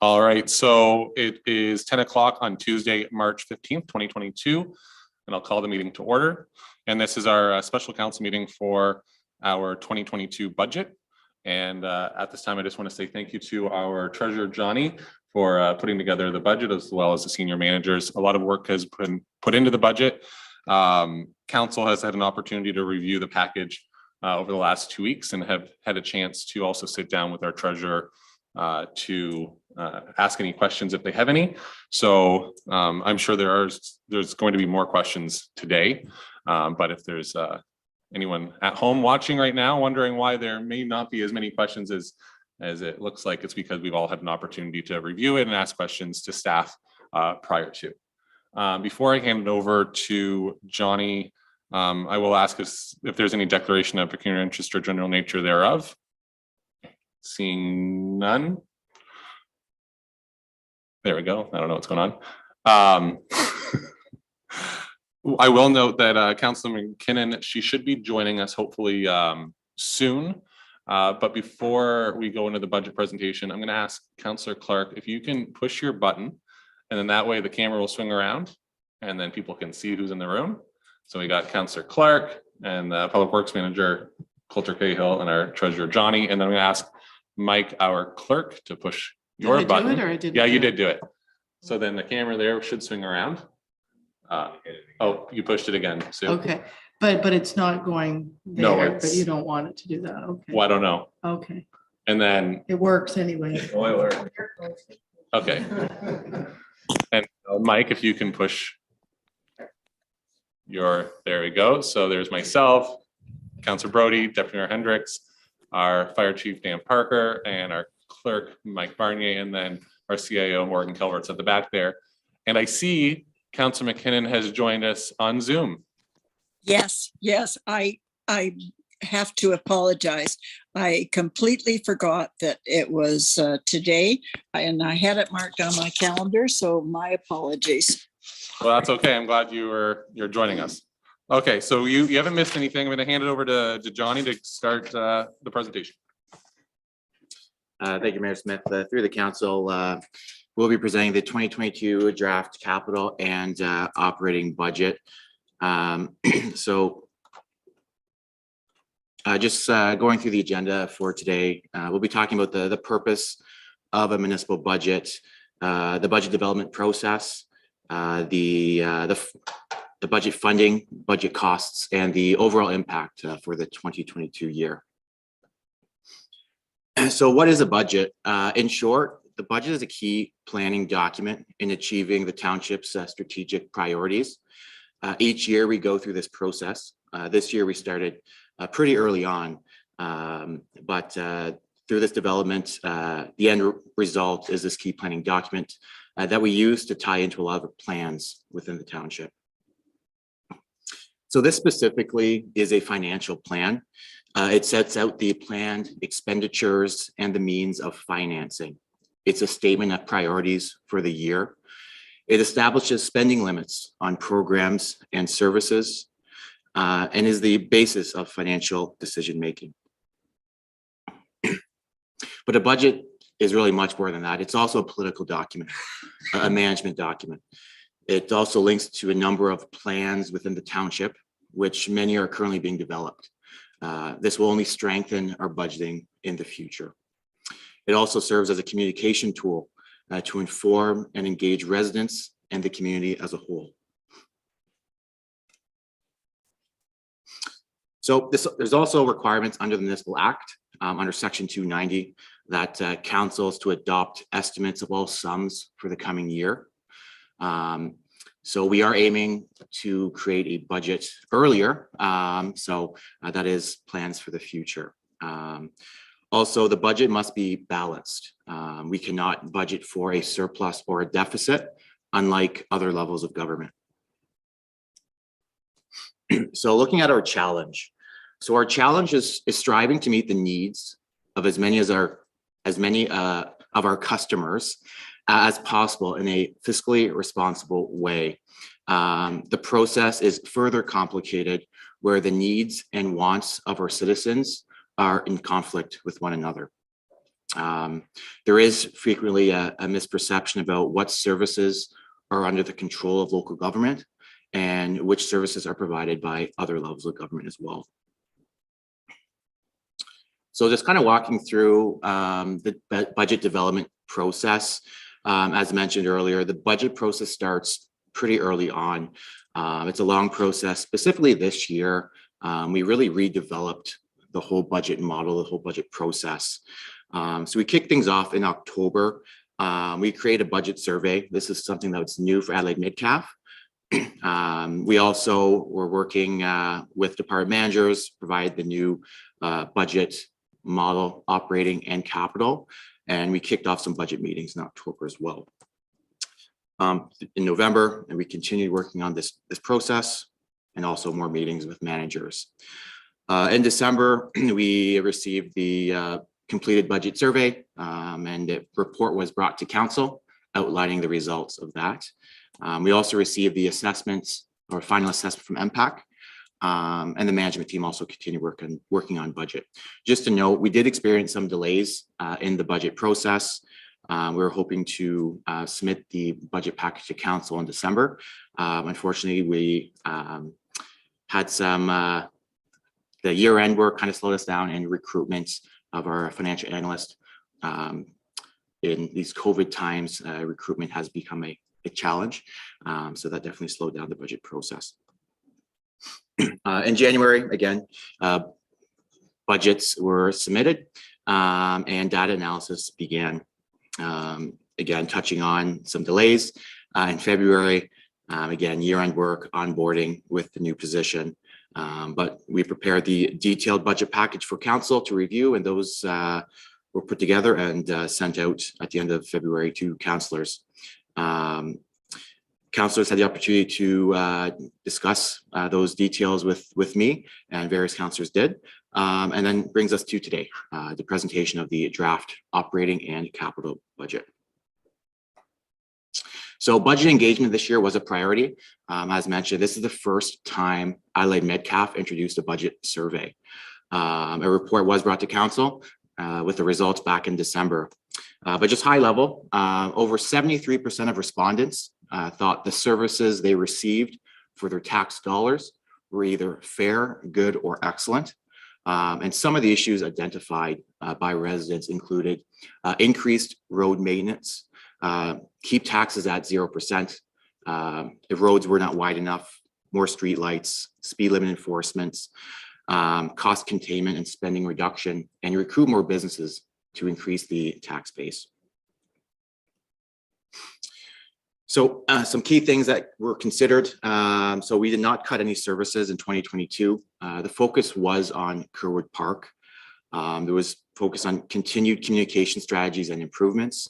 All right, so it is 10 o'clock on Tuesday, March 15th, 2022, and I'll call the meeting to order. And this is our special council meeting for our 2022 budget. And at this time, I just want to say thank you to our treasurer, Johnny, for putting together the budget, as well as the senior managers. A lot of work has been put into the budget. Council has had an opportunity to review the package over the last 2 weeks and have had a chance to also sit down with our treasurer to ask any questions if they have any. So I'm sure there's going to be more questions today, but if there's anyone at home watching right now wondering why there may not be as many questions as it looks like, it's because we've all had an opportunity to review it and ask questions to staff prior to. Before I hand it over to Johnny, I will ask us if there's any declaration of pecuniary interest or general nature thereof. Seeing none. There we go. I don't know what's going on. I will note that Councilor McKinnon, she should be joining us hopefully soon. But before we go into the budget presentation, I'm going to ask Councilor Clark if you can push your button, and then that way the camera will swing around and then people can see who's in the room. So we got Councilor Clark and the Public Works Manager, Coulter Cahill, and our Treasurer, Johnny. And then I'm going to ask Mike, our clerk, to push your button. Did I do it or I didn't? Yeah, you did do it. So then the camera there should swing around. Oh, you pushed it again, Sue. Okay, but it's not going there. No, but you don't want it to do that. Okay. Well, I don't know. Okay. And then it works anyway. Okay. And Mike, if you can push there we go. So there's myself, Councilor Brody, Deputy Mayor Hendricks, our Fire Chief Dan Parker, and our clerk Mike Barnier, and then our CIO Morgan Kelvert's at the back there. And I see Councilor McKinnon has joined us on Zoom. Yes, I have to apologize. I completely forgot that it was today, and I had it marked on my calendar, so my apologies. Well, that's okay. I'm glad you're joining us. Okay, so you haven't missed anything. I'm going to hand it over to Johnny to start the presentation. Thank you, Mayor Smith. Through the council, we'll be presenting the 2022 draft capital and operating budget. So just going through the agenda for today, we'll be talking about the purpose of a municipal budget, the budget development process, the budget funding, budget costs, and the overall impact for the 2022 year. So what is a budget? In short, the budget is a key planning document in achieving the township's strategic priorities. Each year we go through this process. This year we started pretty early on, but through this development, the end result is this key planning document that we use to tie into a lot of plans within the township. So this specifically is a financial plan. It sets out the planned expenditures and the means of financing. It's a statement of priorities for the year. It establishes spending limits on programs and services and is the basis of financial decision-making. But a budget is really much more than that. It's also a political document, a management document. It also links to a number of plans within the township, which many are currently being developed. This will only strengthen our budgeting in the future. It also serves as a communication tool to inform and engage residents and the community as a whole. So there's also requirements under the Municipal Act, under Section 290, that councils to adopt estimates of all sums for the coming year. So we are aiming to create a budget earlier. That is plans for the future. Also, the budget must be balanced. We cannot budget for a surplus or a deficit, unlike other levels of government. So looking at our challenge. So our challenge is striving to meet the needs of as many of our customers as possible in a fiscally responsible way. The process is further complicated where the needs and wants of our citizens are in conflict with one another. There is frequently a misperception about what services are under the control of local government and which services are provided by other levels of government as well. So just kind of walking through the budget development process. As mentioned earlier, the budget process starts pretty early on. It's a long process. Specifically this year, we really redeveloped the whole budget model, the whole budget process. So we kicked things off in October. We created a budget survey. This is something that's new for Adelaide Metcalfe. We also were working with department managers, provide the new budget model, operating and capital, and we kicked off some budget meetings in October as well. In November, and we continued working on this process and also more meetings with managers. In December, we received the completed budget survey, and the report was brought to council outlining the results of that. We also received the assessments or final assessment from MPAC, and the management team also continued working on budget. Just to note, we did experience some delays in the budget process. We were hoping to submit the budget package to council in December. Unfortunately, we had some, the year-end work kind of slowed us down, and recruitment of our financial analyst. In these COVID times, recruitment has become a challenge. So that definitely slowed down the budget process. In January, again, budgets were submitted and data analysis began. Again, touching on some delays in February, again, year-end work, onboarding with the new position. But we prepared the detailed budget package for council to review, and those were put together and sent out at the end of February to councillors. Councillors had the opportunity to discuss those details with me, and various councillors did. And then brings us to today, the presentation of the draft operating and capital budget. So budget engagement this year was a priority. As mentioned, this is the first time Adelaide Metcalfe introduced a budget survey. A report was brought to council with the results back in December. But just high level, over 73% of respondents thought the services they received for their tax dollars were either fair, good, or excellent. And some of the issues identified by residents included increased road maintenance, keep taxes at 0%, if roads were not wide enough, more street lights, speed limit enforcements, cost containment and spending reduction, and recruit more businesses to increase the tax base. So some key things that were considered. So we did not cut any services in 2022. The focus was on Kerwood Park. There was focus on continued communication strategies and improvements.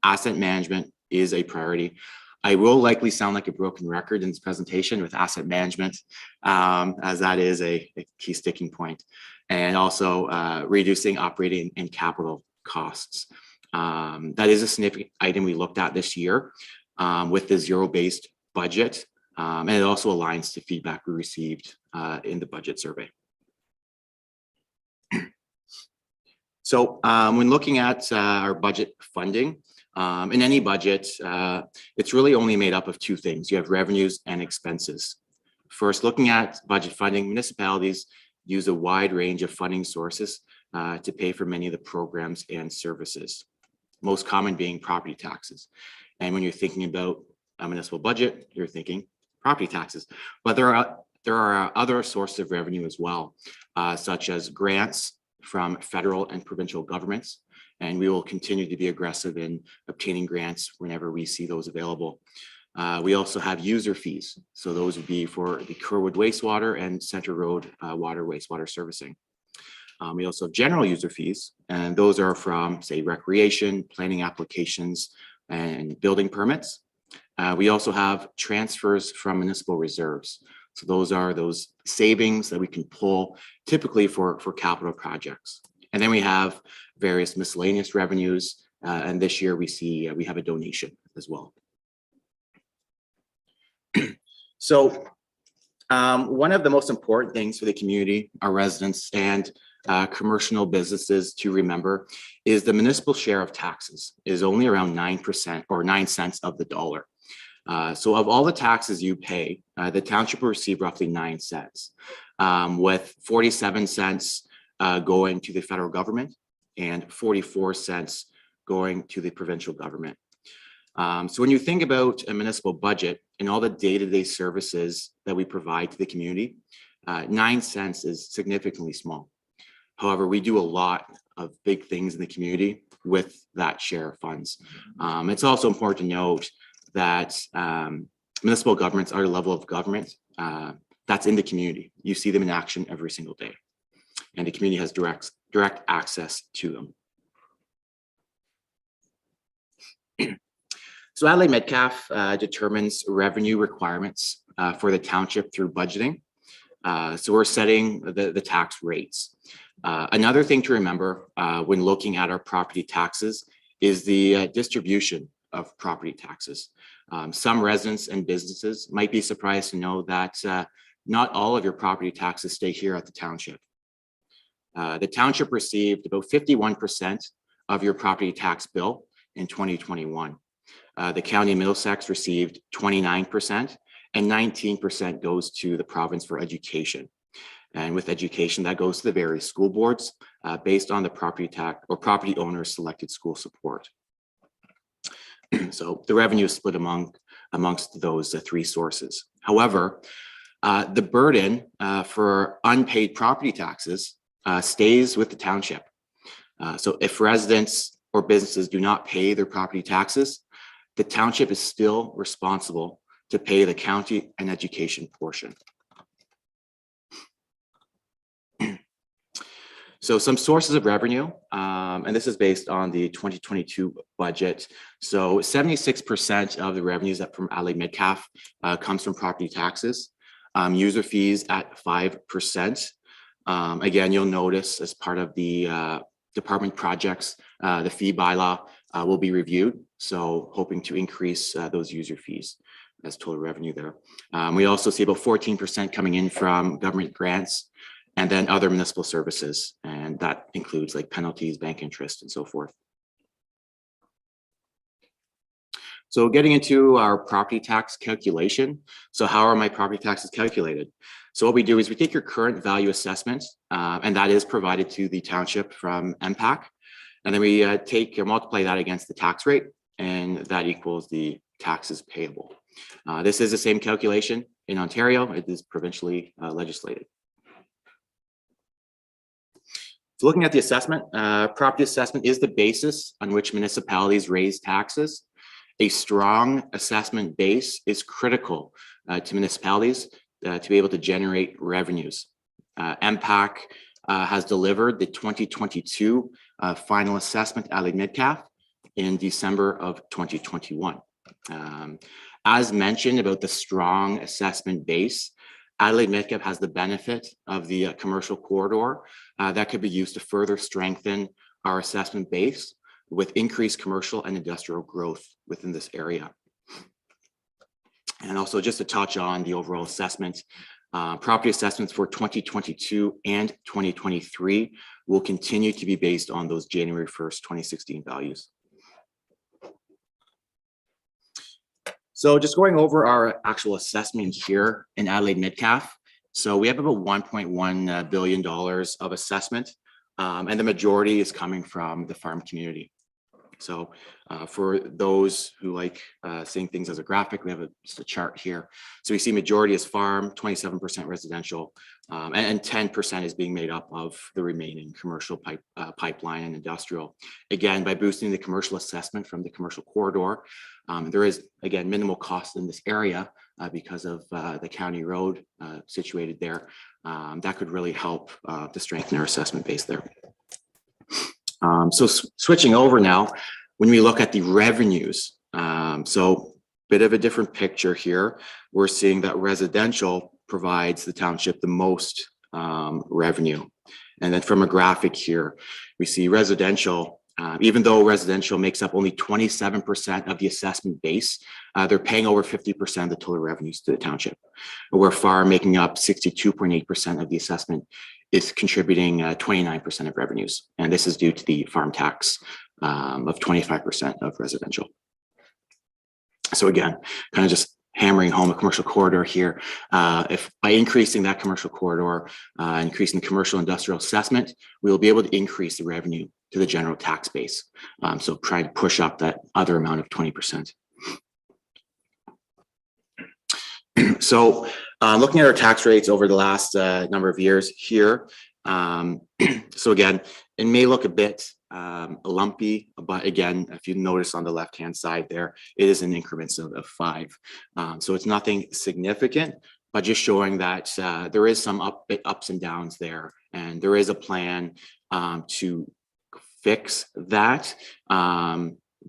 Asset management is a priority. I will likely sound like a broken record in this presentation with asset management, as that is a key sticking point. And also reducing operating and capital costs. That is a significant item we looked at this year with the zero-based budget. And it also aligns to feedback we received in the budget survey. So when looking at our budget funding, in any budget, it's really only made up of two things. You have revenues and expenses. First, looking at budget funding, municipalities use a wide range of funding sources to pay for many of the programs and services, most common being property taxes. And when you're thinking about a municipal budget, you're thinking property taxes. But there are other sources of revenue as well, such as grants from federal and provincial governments. And we will continue to be aggressive in obtaining grants whenever we see those available. We also have user fees. So those would be for the Kerwood wastewater and Centre Road wastewater servicing. We also have general user fees, and those are from, say, recreation, planning applications, and building permits. We also have transfers from municipal reserves. So those are those savings that we can pull typically for capital projects. And then we have various miscellaneous revenues. And this year we have a donation as well. So one of the most important things for the community, our residents, and commercial businesses to remember is the municipal share of taxes is only around 9% or 9 cents of the dollar. So of all the taxes you pay, the township will receive roughly 9 cents, with 47 cents going to the federal government and 44 cents going to the provincial government. So when you think about a municipal budget and all the day-to-day services that we provide to the community, 9 cents is significantly small. However, we do a lot of big things in the community with that share of funds. It's also important to note that municipal governments are a level of government that's in the community. You see them in action every single day, and the community has direct access to them. So Adelaide Metcalfe determines revenue requirements for the township through budgeting. So we're setting the tax rates. Another thing to remember when looking at our property taxes is the distribution of property taxes. Some residents and businesses might be surprised to know that not all of your property taxes stay here at the township. The township received about 51% of your property tax bill in 2021. The county of Middlesex received 29%, and 19% goes to the province for education. And with education, that goes to the various school boards based on the property tax or property owner's selected school support. So the revenue is split amongst those three sources. However, the burden for unpaid property taxes stays with the township. So if residents or businesses do not pay their property taxes, the township is still responsible to pay the county and education portion. So some sources of revenue, and this is based on the 2022 budget. So 76% of the revenues that from Adelaide Metcalfe comes from property taxes, user fees at 5%. Again, you'll notice as part of the department projects, the fee bylaw will be reviewed. So hoping to increase those user fees as total revenue there. We also see about 14% coming in from government grants and then other municipal services. And that includes like penalties, bank interest, and so forth. So getting into our property tax calculation. So how are my property taxes calculated? So what we do is we take your current value assessment, and that is provided to the township from MPAC. And then we take and multiply that against the tax rate, and that equals the taxes payable. This is the same calculation in Ontario. It is provincially legislated. So looking at the assessment, property assessment is the basis on which municipalities raise taxes. A strong assessment base is critical to municipalities to be able to generate revenues. MPAC has delivered the 2022 final assessment at Adelaide Metcalfe in December of 2021. As mentioned about the strong assessment base, Adelaide Metcalfe has the benefit of the commercial corridor that could be used to further strengthen our assessment base with increased commercial and industrial growth within this area. And also just to touch on the overall assessment, property assessments for 2022 and 2023 will continue to be based on those January 1st, 2016 values. So just going over our actual assessment here in Adelaide Metcalfe. So we have about $1.1 billion of assessment, and the majority is coming from the farm community. So for those who like seeing things as a graphic, we have just a chart here. So we see majority is farm, 27% residential, and 10% is being made up of the remaining commercial pipeline and industrial. Again, by boosting the commercial assessment from the commercial corridor, there is, again, minimal cost in this area because of the county road situated there. That could really help to strengthen our assessment base there. So switching over now, when we look at the revenues, so bit of a different picture here. We're seeing that residential provides the township the most revenue. And then from a graphic here, we see residential, even though residential makes up only 27% of the assessment base, they're paying over 50% of the total revenues to the township, where farm making up 62.8% of the assessment is contributing 29% of revenues. And this is due to the farm tax of 25% of residential. So again, kind of just hammering home a commercial corridor here. If by increasing that commercial corridor, increasing the commercial industrial assessment, we will be able to increase the revenue to the general tax base. So trying to push up that other amount of 20%. So looking at our tax rates over the last number of years here. So again, it may look a bit lumpy, but again, if you notice on the left-hand side there, it is in increments of 5. So it's nothing significant, but just showing that there is some ups and downs there, and there is a plan to fix that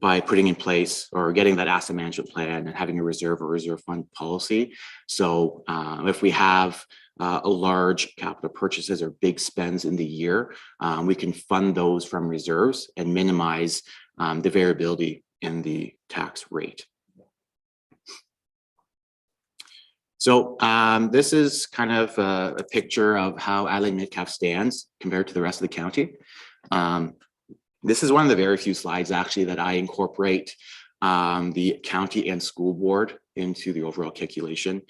by putting in place or getting that asset management plan and having a reserve or reserve fund policy. So if we have a large capital purchases or big spends in the year, we can fund those from reserves and minimize the variability in the tax rate. So this is kind of a picture of how Adelaide Metcalfe stands compared to the rest of the county. This is one of the very few slides actually that I incorporate the county and school board into the overall calculation.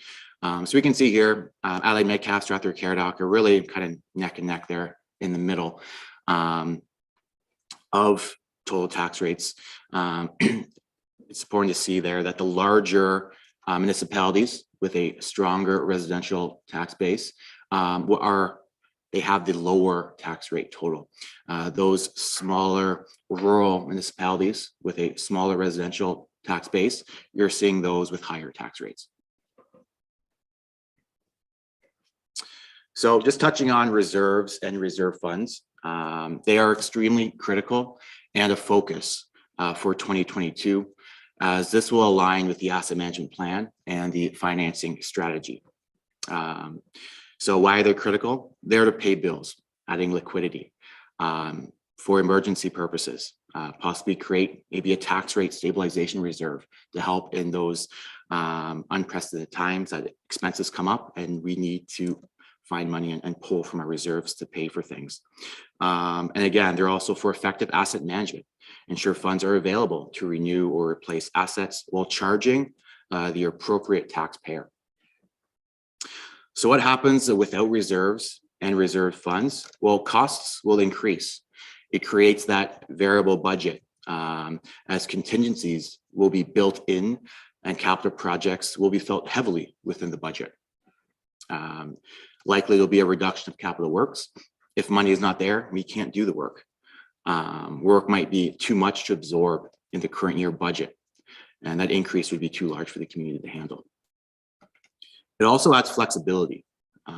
So we can see here, Adelaide Metcalfe, Strathroy Caradoc are really kind of neck and neck there in the middle of total tax rates. It's important to see there that the larger municipalities with a stronger residential tax base they have the lower tax rate total. Those smaller rural municipalities with a smaller residential tax base, you're seeing those with higher tax rates. So just touching on reserves and reserve funds, they are extremely critical and a focus for 2022, as this will align with the asset management plan and the financing strategy. So why are they critical? They're to pay bills, adding liquidity for emergency purposes, possibly create maybe a tax rate stabilization reserve to help in those unprecedented times that expenses come up and we need to find money and pull from our reserves to pay for things. And again, they're also for effective asset management. Ensure funds are available to renew or replace assets while charging the appropriate taxpayer. So what happens without reserves and reserve funds? Well, costs will increase. It creates that variable budget as contingencies will be built in and capital projects will be felt heavily within the budget. Likely there'll be a reduction of capital works. If money is not there, we can't do the work. Work might be too much to absorb in the current year budget, and that increase would be too large for the community to handle. It also adds flexibility.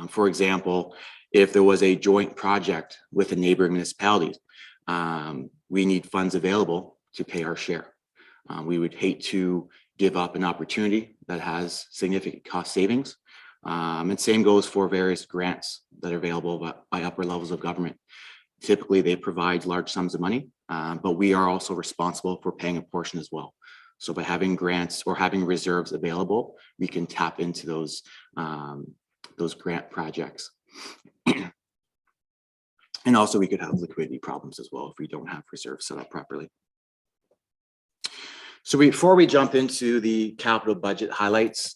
For example, if there was a joint project with the neighboring municipalities, we need funds available to pay our share. We would hate to give up an opportunity that has significant cost savings. And same goes for various grants that are available by upper levels of government. Typically, they provide large sums of money, but we are also responsible for paying a portion as well. So by having grants or having reserves available, we can tap into those grant projects. And also we could have liquidity problems as well if we don't have reserves set up properly. So before we jump into the capital budget highlights,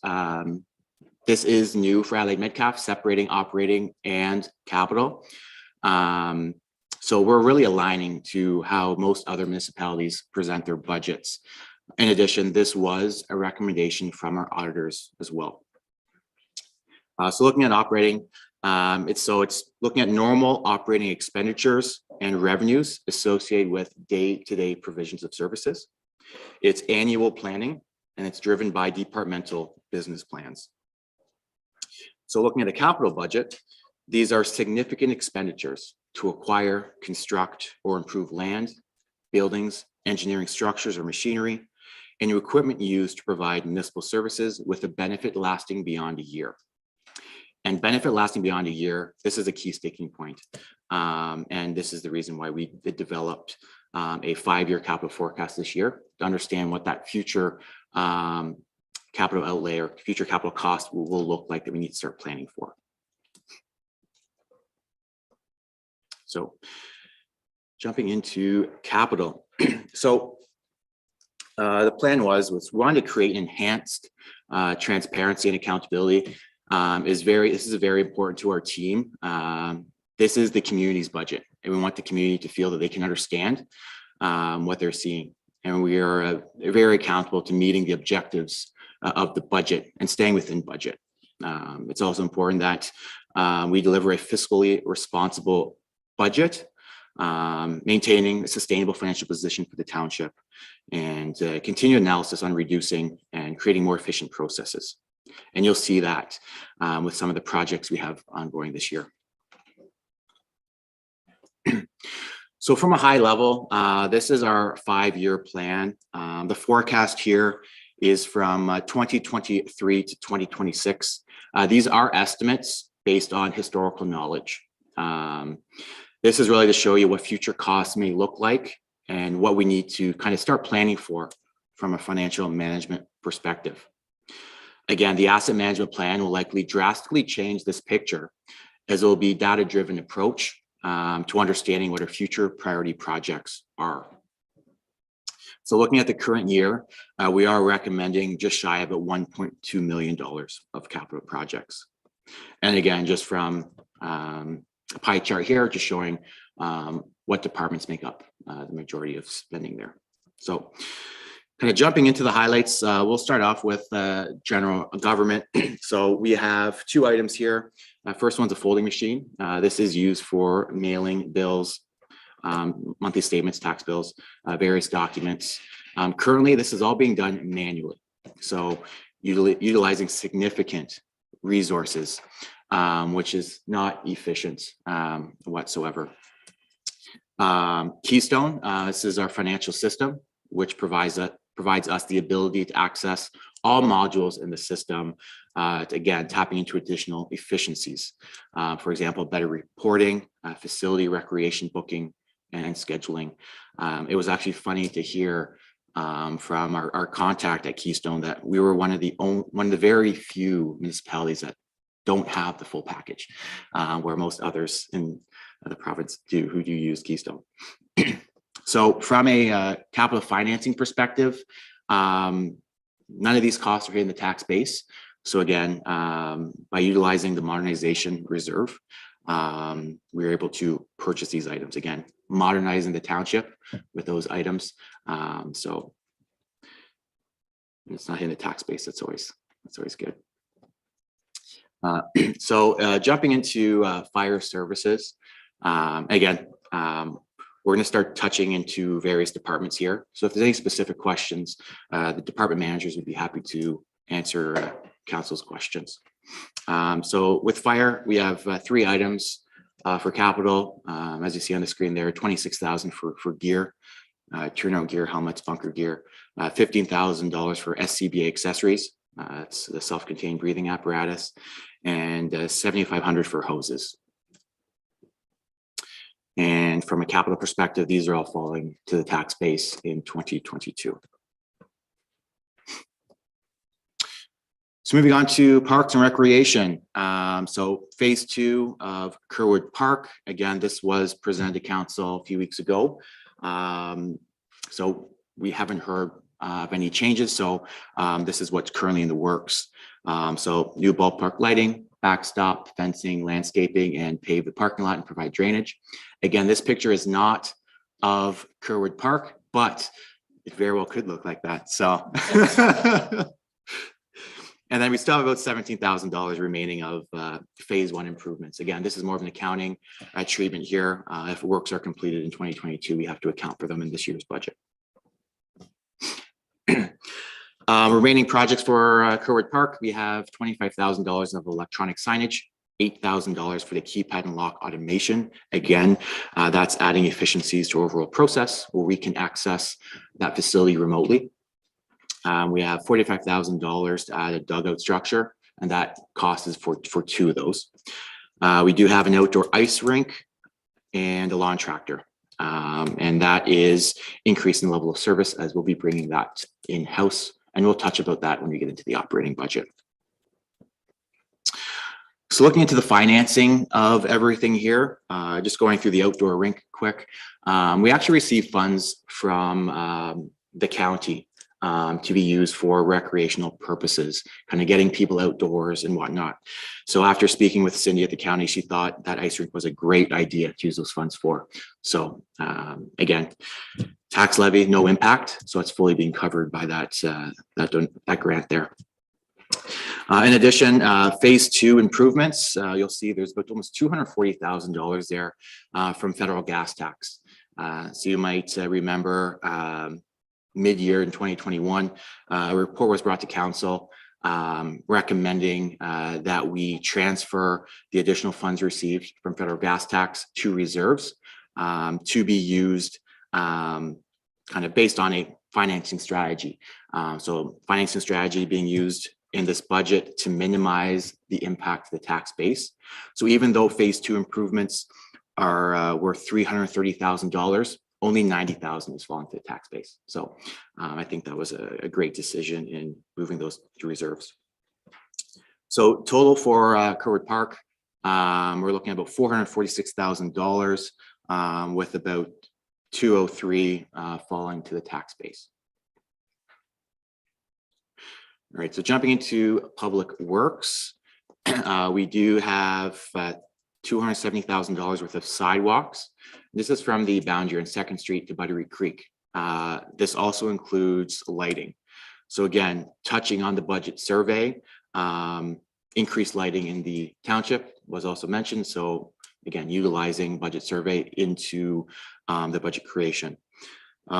this is new for Adelaide Metcalfe, separating operating and capital. So we're really aligning to how most other municipalities present their budgets. In addition, this was a recommendation from our auditors as well. So looking at operating, it's looking at normal operating expenditures and revenues associated with day-to-day provisions of services. It's annual planning, and it's driven by departmental business plans. So looking at a capital budget, these are significant expenditures to acquire, construct, or improve land, buildings, engineering structures or machinery, and new equipment used to provide municipal services with a benefit lasting beyond a year. And benefit lasting beyond a year, this is a key sticking point. And this is the reason why we developed a 5-year capital forecast this year to understand what that future capital outlay or future capital cost will look like that we need to start planning for. So jumping into capital. So the plan was we wanted to create enhanced transparency and accountability. This is very important to our team. This is the community's budget, and we want the community to feel that they can understand what they're seeing. And we are very accountable to meeting the objectives of the budget and staying within budget. It's also important that we deliver a fiscally responsible budget, maintaining a sustainable financial position for the township, and continued analysis on reducing and creating more efficient processes. And you'll see that with some of the projects we have ongoing this year. So from a high level, this is our 5-year plan. The forecast here is from 2023 to 2026. These are estimates based on historical knowledge. This is really to show you what future costs may look like and what we need to kind of start planning for from a financial management perspective. Again, the asset management plan will likely drastically change this picture, as it will be data-driven approach to understanding what our future priority projects are. So looking at the current year, we are recommending just shy of $1.2 million of capital projects. And again, just from a pie chart here, just showing what departments make up the majority of spending there. So kind of jumping into the highlights, we'll start off with general government. So we have 2 items here. First one's a folding machine. This is used for mailing bills, monthly statements, tax bills, various documents. Currently, this is all being done manually. So utilizing significant resources, which is not efficient whatsoever. Keystone, this is our financial system, which provides us the ability to access all modules in the system, again, tapping into additional efficiencies. For example, better reporting, facility recreation booking, and scheduling. It was actually funny to hear from our contact at Keystone that we were one of the very few municipalities that don't have the full package, where most others in the province who do use Keystone. So from a capital financing perspective, none of these costs are hitting the tax base. So again, by utilizing the modernization reserve, we're able to purchase these items, again, modernizing the township with those items. So it's not hitting the tax base. That's always good. So jumping into fire services, again, we're going to start touching into various departments here. So if there's any specific questions, the department managers would be happy to answer council's questions. So with fire, we have 3 items for capital. As you see on the screen there, $26,000 for gear, turnout gear, helmets, bunker gear, $15,000 for SCBA accessories. It's the self-contained breathing apparatus, and $7,500 for hoses. And from a capital perspective, these are all falling to the tax base in 2022. So moving on to parks and recreation. So phase 2 of Kerwood Park. Again, this was presented to council a few weeks ago. So we haven't heard of any changes. So this is what's currently in the works. So new ballpark lighting, backstop, fencing, landscaping, and pave the parking lot and provide drainage. Again, this picture is not of Kerwood Park, but it very well could look like that. So, and then we still have about $17,000 remaining of phase 1 improvements. Again, this is more of an accounting treatment here. If works are completed in 2022, we have to account for them in this year's budget. Remaining projects for Kerwood Park, we have $25,000 of electronic signage, $8,000 for the keypad and lock automation. Again, that's adding efficiencies to overall process where we can access that facility remotely. We have $45,000 to add a dugout structure, and that cost is for 2 of those. We do have an outdoor ice rink and a lawn tractor, and that is increasing the level of service as we'll be bringing that in-house, and we'll touch about that when we get into the operating budget. So looking into the financing of everything here, just going through the outdoor rink quick. We actually received funds from the county to be used for recreational purposes, kind of getting people outdoors and whatnot. So after speaking with Cindy at the county, she thought that ice rink was a great idea to use those funds for. So again, tax levy, no impact. So it's fully being covered by that grant there. In addition, phase 2 improvements, you'll see there's about almost $240,000 there from federal gas tax. So you might remember mid-year in 2021, a report was brought to council recommending that we transfer the additional funds received from federal gas tax to reserves to be used kind of based on a financing strategy. So financing strategy being used in this budget to minimize the impact of the tax base. So even though phase 2 improvements are worth $330,000, only $90,000 is falling to the tax base. So I think that was a great decision in moving those to reserves. So total for Kerwood Park, we're looking at about $446,000 with about $203 falling to the tax base. All right, so jumping into public works, we do have $270,000 worth of sidewalks. This is from the boundary on 2nd Street to Buttery Creek. This also includes lighting. So again, touching on the budget survey, increased lighting in the township was also mentioned. So again, utilizing budget survey into the budget creation.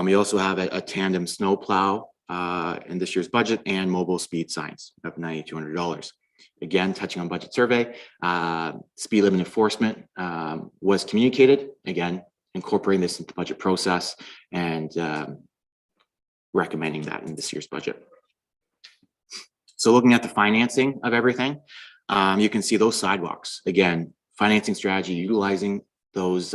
We also have a tandem snow plow in this year's budget and mobile speed signs of $9,200. Again, touching on budget survey, speed limit enforcement was communicated, again, incorporating this into the budget process and recommending that in this year's budget. So looking at the financing of everything, you can see those sidewalks. Again, financing strategy, utilizing those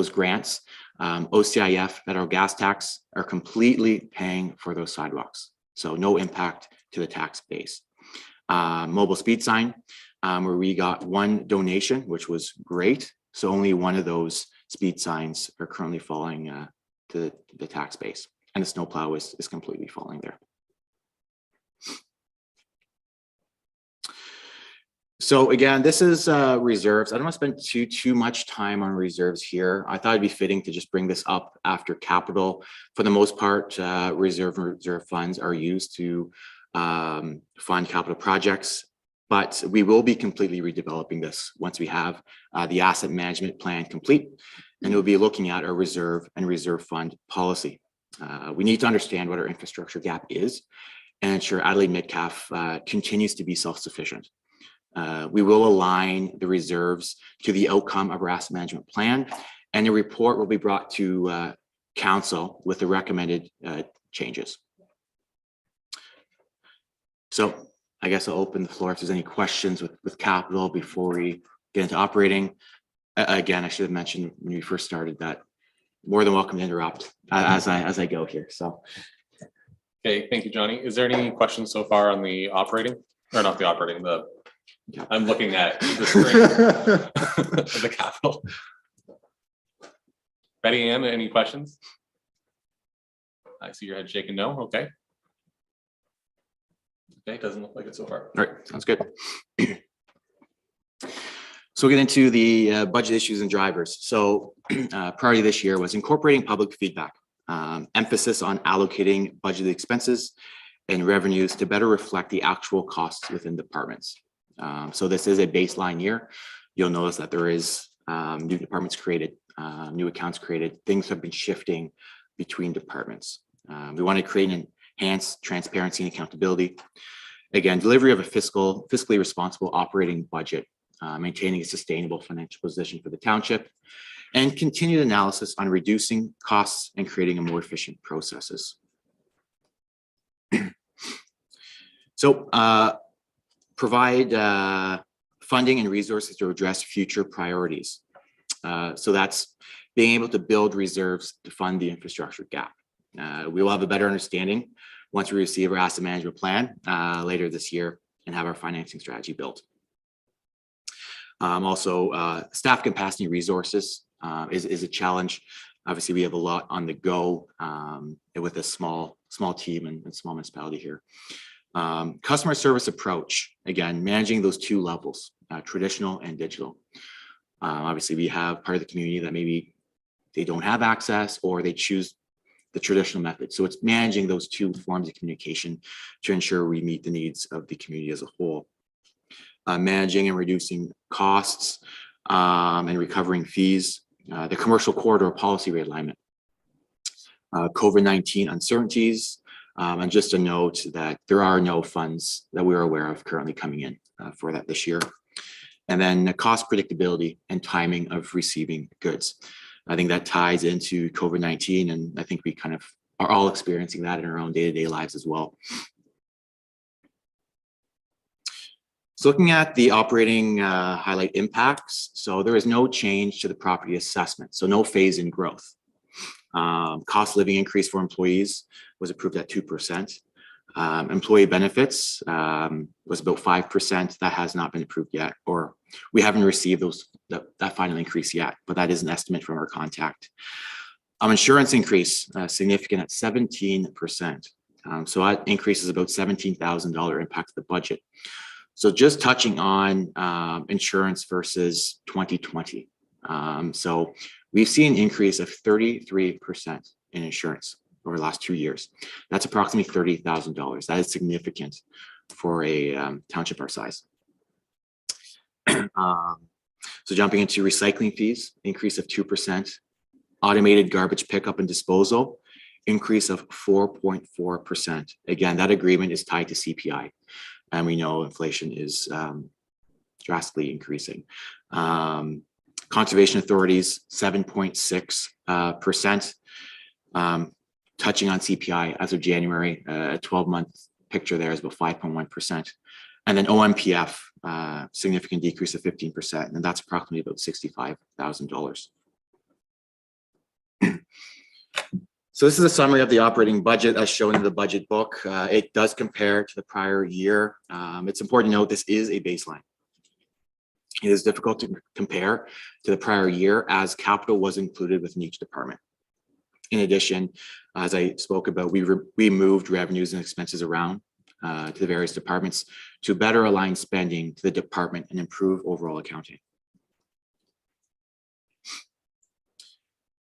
grants. OCIF, federal gas tax, are completely paying for those sidewalks. So no impact to the tax base. Mobile speed sign, where we got one donation, which was great. So only one of those speed signs are currently falling to the tax base, and the snowplow is completely falling there. So again, this is reserves. I don't want to spend too much time on reserves here. I thought it'd be fitting to just bring this up after capital. For the most part, reserve funds are used to fund capital projects, but we will be completely redeveloping this once we have the asset management plan complete, and we'll be looking at our reserve and reserve fund policy. We need to understand what our infrastructure gap is and ensure Adelaide Metcalfe continues to be self-sufficient. We will align the reserves to the outcome of our asset management plan, and the report will be brought to council with the recommended changes. So I guess I'll open the floor if there's any questions with capital before we get into operating. Again, I should have mentioned when we first started that more than welcome to interrupt as I go here. So. Okay, thank you, Johnny. Is there any questions so far on the operating, or not the operating, I'm looking at the screen of the capital. Betty Ann, any questions? I see your head shaking no. Okay. Okay, doesn't look like it so far. All right, sounds good. So we'll get into the budget issues and drivers. So priority this year was incorporating public feedback, emphasis on allocating budgeted expenses and revenues to better reflect the actual costs within departments. So this is a baseline year. You'll notice that there is new departments created, new accounts created. Things have been shifting between departments. We want to create an enhanced transparency and accountability. Again, delivery of a fiscally responsible operating budget, maintaining a sustainable financial position for the township, and continued analysis on reducing costs and creating a more efficient processes. So provide funding and resources to address future priorities. So that's being able to build reserves to fund the infrastructure gap. We will have a better understanding once we receive our asset management plan later this year and have our financing strategy built. Also, staff capacity resources is a challenge. Obviously, we have a lot on the go with a small team and small municipality here. Customer service approach, again, managing those two levels, traditional and digital. Obviously, we have part of the community that maybe they don't have access or they choose the traditional method. So it's managing those two forms of communication to ensure we meet the needs of the community as a whole. Managing and reducing costs and recovering fees. The commercial corridor policy realignment. COVID-19 uncertainties. And just a note that there are no funds that we're aware of currently coming in for that this year. And then the cost predictability and timing of receiving goods. I think that ties into COVID-19, and I think we kind of are all experiencing that in our own day-to-day lives as well. So looking at the operating highlight impacts, so there is no change to the property assessment, so no phase in growth. Cost of living increase for employees was approved at 2%. Employee benefits was about 5%. That has not been approved yet, or we haven't received that final increase yet, but that is an estimate from our contact. Insurance increase significant at 17%. So that increase is about $17,000 impact to the budget. So just touching on insurance versus 2020. So we've seen an increase of 33% in insurance over the last 2 years. That's approximately $30,000. That is significant for a township our size. So jumping into recycling fees, increase of 2%. Automated garbage pickup and disposal, increase of 4.4%. Again, that agreement is tied to CPI. And we know inflation is drastically increasing. Conservation authorities, 7.6%. Touching on CPI as of January, a 12-month picture there is about 5.1%. And then OMPF, significant decrease of 15%, and that's approximately about $65,000. So this is a summary of the operating budget as shown in the budget book. It does compare to the prior year. It's important to note this is a baseline. It is difficult to compare to the prior year as capital was included within each department. In addition, as I spoke about, we moved revenues and expenses around to the various departments to better align spending to the department and improve overall accounting.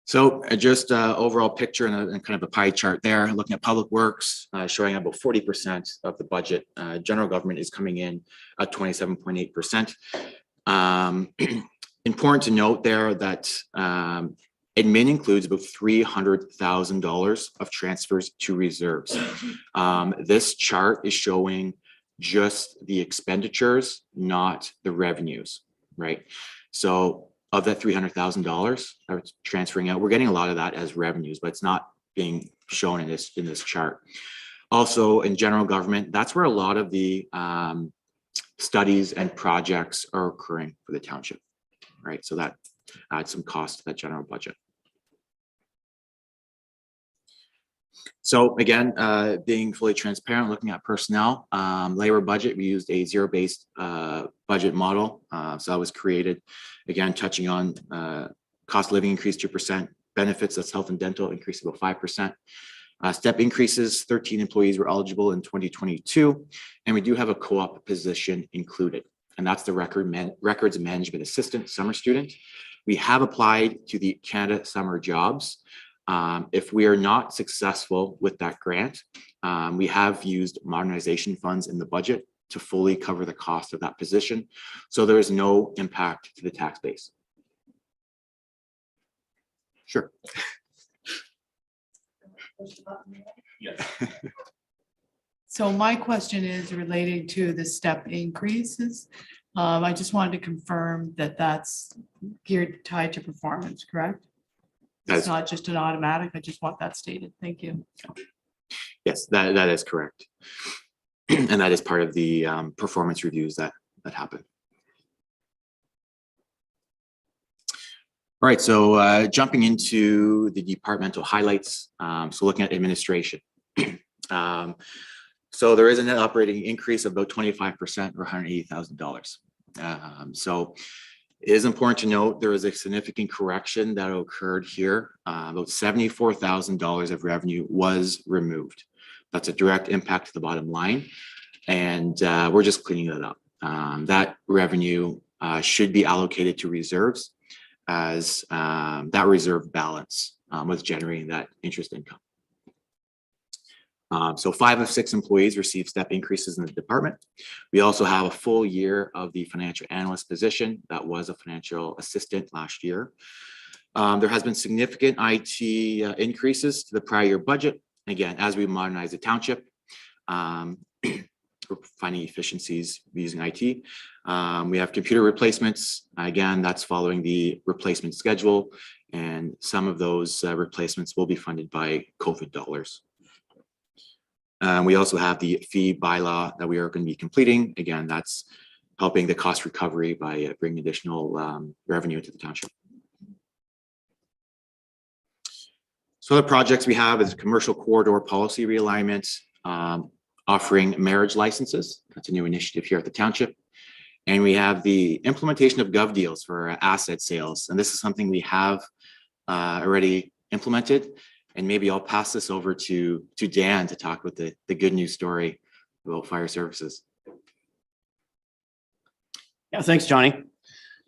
So just overall picture and kind of a pie chart there, looking at public works, showing about 40% of the budget. General government is coming in at 27.8%. Important to note there that admin includes about $300,000 of transfers to reserves. This chart is showing just the expenditures, not the revenues, right? So of that $300,000 that's transferring out, we're getting a lot of that as revenues, but it's not being shown in this chart. Also, in general government, that's where a lot of the studies and projects are occurring for the township, right? So that adds some cost to that general budget. So again, being fully transparent, looking at personnel, labor budget, we used a zero-based budget model. So that was created, again, touching on cost of living increase 2%, benefits, that's health and dental, increase about 5%. Step increases, 13 employees were eligible in 2022, and we do have a co-op position included, and that's the records management assistant summer student. We have applied to the Canada Summer Jobs. If we are not successful with that grant, we have used modernization funds in the budget to fully cover the cost of that position. So there is no impact to the tax base. Sure. Yes. So my question is related to the step increases. I just wanted to confirm that that's tied to performance, correct? It's not just an automatic. I just want that stated. Thank you. Yes, that is correct. And that is part of the performance reviews that happen. All right, so jumping into the departmental highlights. So looking at administration. So there is a net operating increase of about 25% or $180,000. So it is important to note there is a significant correction that occurred here. About $74,000 of revenue was removed. That's a direct impact to the bottom line. And we're just cleaning that up. That revenue should be allocated to reserves as that reserve balance was generating that interest income. So 5 of 6 employees received step increases in the department. We also have a full year of the financial analyst position that was a financial assistant last year. There has been significant IT increases to the prior year budget. Again, as we modernize the township, we're finding efficiencies using IT. We have computer replacements. Again, that's following the replacement schedule, and some of those replacements will be funded by COVID dollars. We also have the fee bylaw that we are going to be completing. Again, that's helping the cost recovery by bringing additional revenue into the township. So the projects we have is commercial corridor policy realignment, offering marriage licenses. That's a new initiative here at the township. And we have the implementation of gov deals for asset sales. And this is something we have already implemented. And maybe I'll pass this over to Dan to talk with the good news story about fire services. Yeah, thanks, Johnny.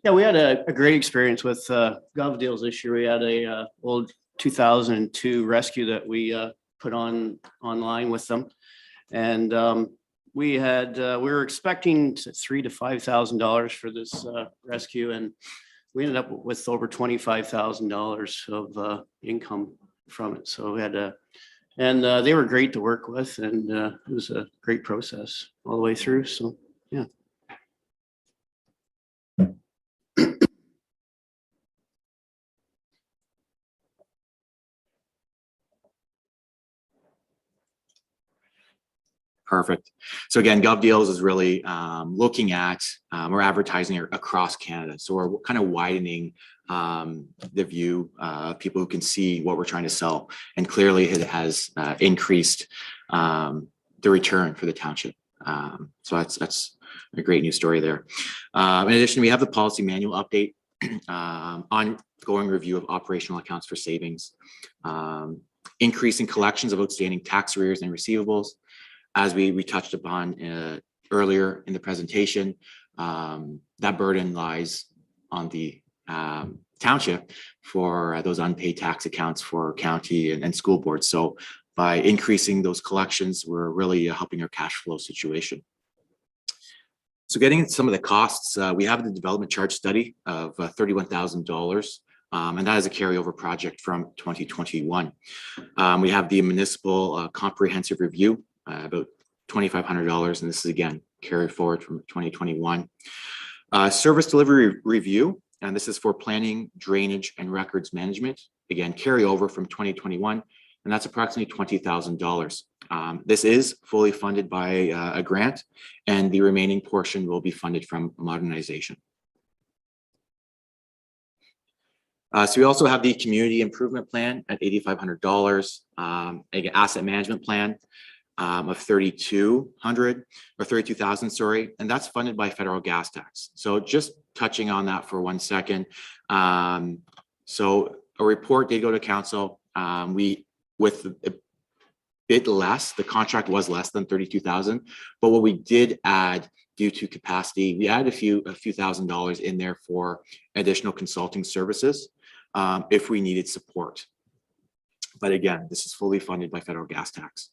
Yeah, we had a great experience with gov deals this year. We had a old 2002 rescue that we put online with them. And we were expecting $3,000 to $5,000 for this rescue, and we ended up with over $25,000 of income from it. So we had and they were great to work with, and it was a great process all the way through. So yeah. Perfect. So again, Gov Deals is really looking at, we're advertising across Canada. So we're kind of widening the view of people who can see what we're trying to sell. And clearly it has increased the return for the township. So that's a great news story there. In addition, we have the policy manual update, ongoing review of operational accounts for savings, increasing collections of outstanding tax arrears and receivables. As we touched upon earlier in the presentation, that burden lies on the township for those unpaid tax accounts for county and school boards. So by increasing those collections, we're really helping our cash flow situation. So getting into some of the costs, we have the development charge study of $31,000. And that is a carryover project from 2021. We have the municipal comprehensive review, about $2,500, and this is again carried forward from 2021. Service delivery review, and this is for planning, drainage, and records management. Again, carryover from 2021, and that's approximately $20,000. This is fully funded by a grant, and the remaining portion will be funded from modernization. So we also have the community improvement plan at $8,500, asset management plan of $32,000, sorry, and that's funded by federal gas tax. So just touching on that for 1 second. So a report did go to council. With a bit less, the contract was less than $32,000, but what we did add due to capacity, we added a few $1,000s in there for additional consulting services if we needed support. But again, this is fully funded by federal gas tax.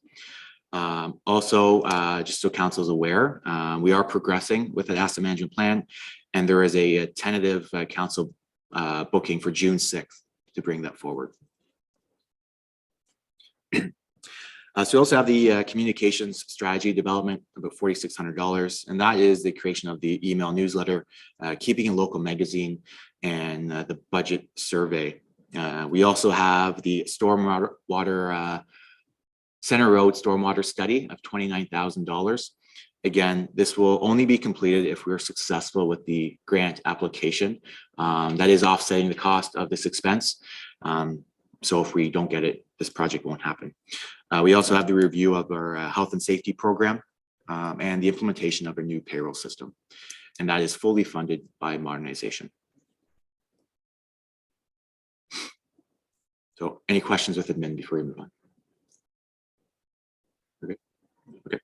Also, just so council is aware, we are progressing with an asset management plan, and there is a tentative council booking for June 6th to bring that forward. So we also have the communications strategy development, about $4,600, and that is the creation of the email newsletter, keeping in local magazine, and the budget survey. We also have the stormwater Center Road stormwater study of $29,000. Again, this will only be completed if we're successful with the grant application. That is offsetting the cost of this expense. So if we don't get it, this project won't happen. We also have the review of our health and safety program and the implementation of a new payroll system. and that is fully funded by modernization. So any questions with admin before we move on? Okay.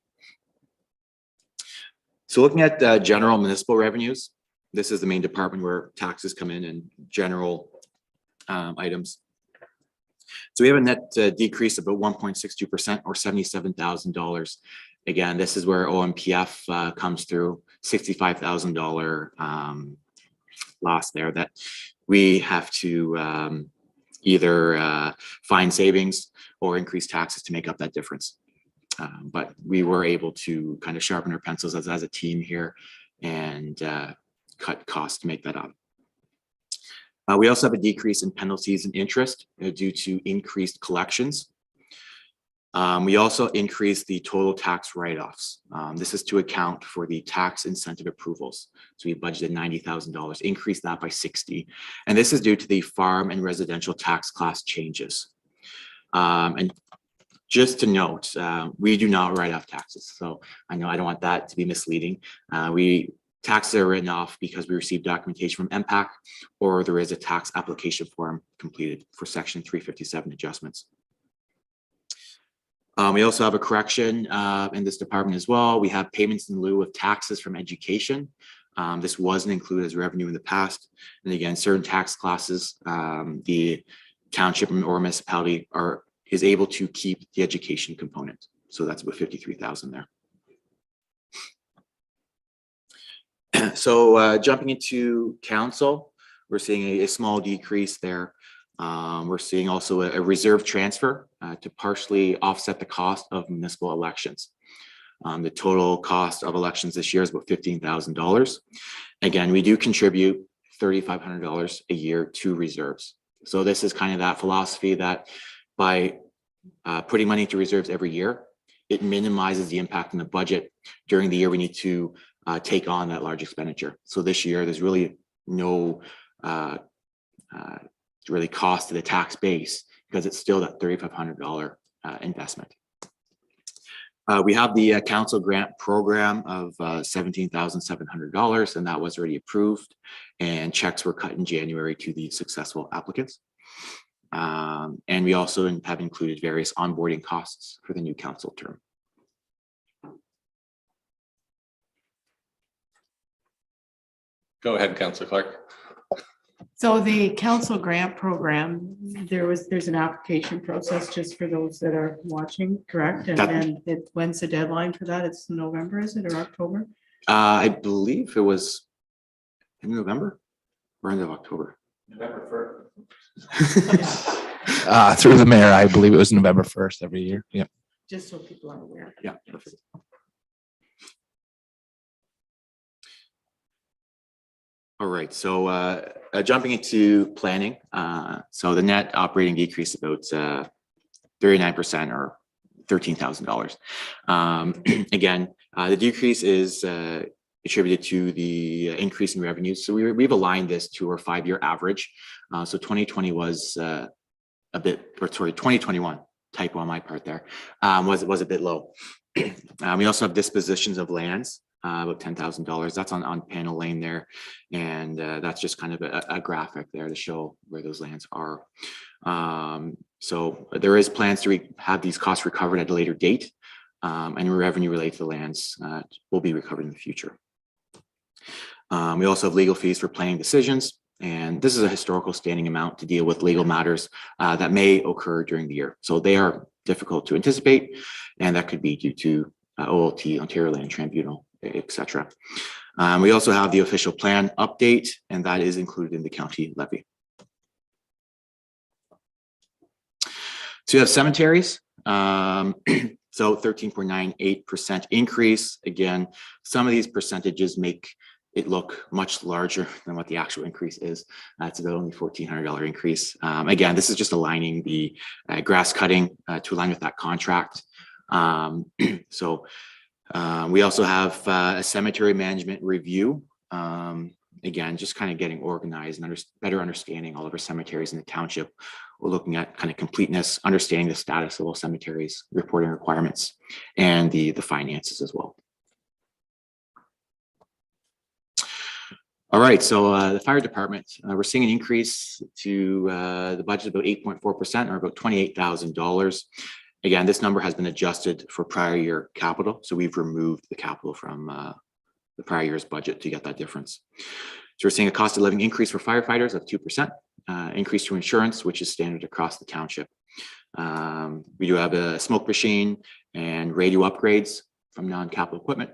So looking at general municipal revenues, this is the main department where taxes come in and general items. So we have a net decrease of about 1.62% or $77,000. Again, this is where OMPF comes through, $65,000 loss there that we have to either find savings or increase taxes to make up that difference. But we were able to kind of sharpen our pencils as a team here and cut costs to make that up. We also have a decrease in penalties and interest due to increased collections. We also increased the total tax write-offs. This is to account for the tax incentive approvals. So we budgeted $90,000, increased that by 60. And this is due to the farm and residential tax class changes. And just to note, we do not write off taxes. So I know I don't want that to be misleading. Taxes are written off because we receive documentation from MPAC or there is a tax application form completed for Section 357 adjustments. We also have a correction in this department as well. We have payments in lieu of taxes from education. This wasn't included as revenue in the past. And again, certain tax classes, the township or municipality is able to keep the education component. So that's about 53,000 there. So jumping into council, we're seeing a small decrease there. We're seeing also a reserve transfer to partially offset the cost of municipal elections. The total cost of elections this year is about $15,000. Again, we do contribute $3,500 a year to reserves. So this is kind of that philosophy that by putting money into reserves every year, it minimizes the impact on the budget during the year we need to take on that large expenditure. So this year, there's really no really cost to the tax base because it's still that $3,500 investment. We have the council grant program of $17,700, and that was already approved, and checks were cut in January to the successful applicants. And we also have included various onboarding costs for the new council term. Go ahead, Councillor Clark. So the council grant program, there's an application process just for those that are watching, correct? And then when's the deadline for that? It's November, is it, or October? I believe it was in November or end of October. November 1st. Through the mayor, I believe it was November 1st every year. Yeah. Just so people are aware. Yeah, perfect. All right, so jumping into planning. So the net operating decrease about 39% or $13,000. Again, the decrease is attributed to the increase in revenues. So we've aligned this to our 5-year average. So 2020 was a bit, or sorry, 2021, typo on my part there, was a bit low. We also have dispositions of lands, about $10,000. That's on Panel Lane there. And that's just kind of a graphic there to show where those lands are. So there is plans to have these costs recovered at a later date, and revenue related to the lands will be recovered in the future. We also have legal fees for planning decisions. And this is a historical standing amount to deal with legal matters that may occur during the year. So they are difficult to anticipate, and that could be due to OLT, Ontario Land Tribunal, etc. We also have the official plan update, and that is included in the county levy. So you have cemeteries. So 13.98% increase. Again, some of these percentages make it look much larger than what the actual increase is. It's about only $1,400 increase. Again, this is just aligning the grass cutting to align with that contract. So we also have a cemetery management review. Again, just kind of getting organized and better understanding all of our cemeteries in the township. We're looking at kind of completeness, understanding the status of all cemeteries, reporting requirements, and the finances as well. All right, so the fire department, we're seeing an increase to the budget about 8.4% or about $28,000. Again, this number has been adjusted for prior year capital. So we've removed the capital from the prior year's budget to get that difference. So we're seeing a cost of living increase for firefighters of 2%, increase to insurance, which is standard across the township. We do have a smoke machine and radio upgrades from non-capital equipment,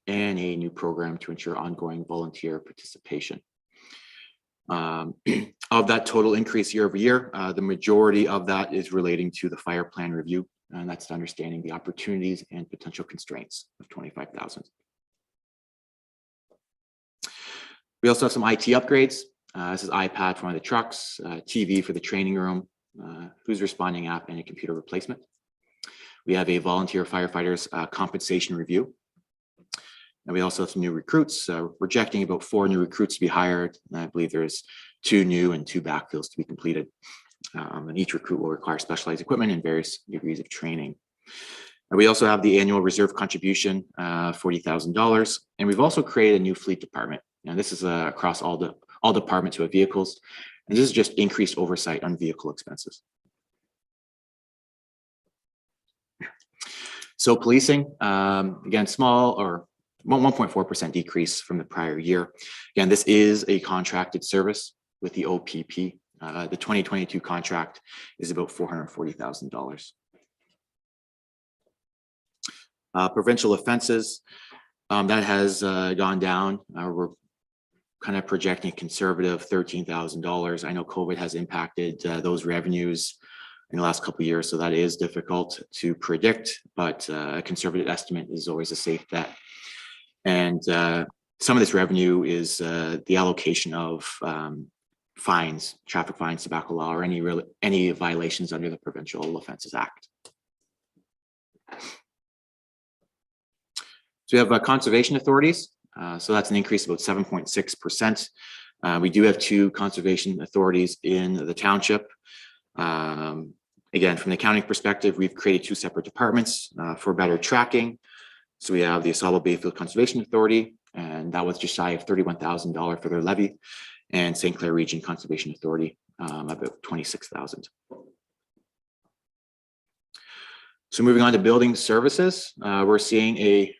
and a new program to ensure ongoing volunteer participation. Of that total increase year over year, the majority of that is relating to the fire plan review, and that's understanding the opportunities and potential constraints of 25,000. We also have some IT upgrades. This is iPad for one of the trucks, TV for the training room, who's responding app, and a computer replacement. We have a volunteer firefighters compensation review. And we also have some new recruits, rejecting about 4 new recruits to be hired. And I believe there's 2 new and 2 backfills to be completed. And each recruit will require specialized equipment and various degrees of training. And we also have the annual reserve contribution, $40,000. And we've also created a new fleet department. And this is across all departments who have vehicles. And this is just increased oversight on vehicle expenses. So policing, again, small or 1.4% decrease from the prior year. Again, this is a contracted service with the OPP. The 2022 contract is about $440,000. Provincial offenses, that has gone down. We're kind of projecting a conservative $13,000. I know COVID has impacted those revenues in the last couple of years, so that is difficult to predict, but a conservative estimate is always a safe bet. And some of this revenue is the allocation of fines, traffic fines, tobacco law, or any violations under the Provincial Offences Act. So we have conservation authorities. So that's an increase of about 7.6%. We do have 2 conservation authorities in the township. Again, from the accounting perspective, we've created 2 separate departments for better tracking. So we have the Asaba Bayfield Conservation Authority, and that was just shy of $31,000 for their levy, and St. Clair Region Conservation Authority, about $26,000. So moving on to building services, we're seeing a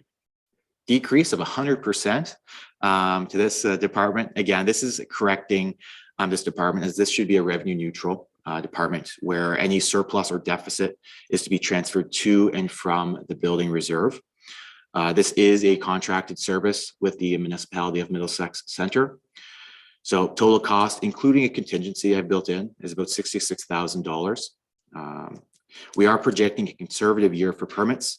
decrease of 100% to this department. Again, this is correcting this department, as this should be a revenue neutral department where any surplus or deficit is to be transferred to and from the building reserve. This is a contracted service with the municipality of Middlesex Centre. So total cost, including a contingency I've built in, is about $66,000. We are projecting a conservative year for permits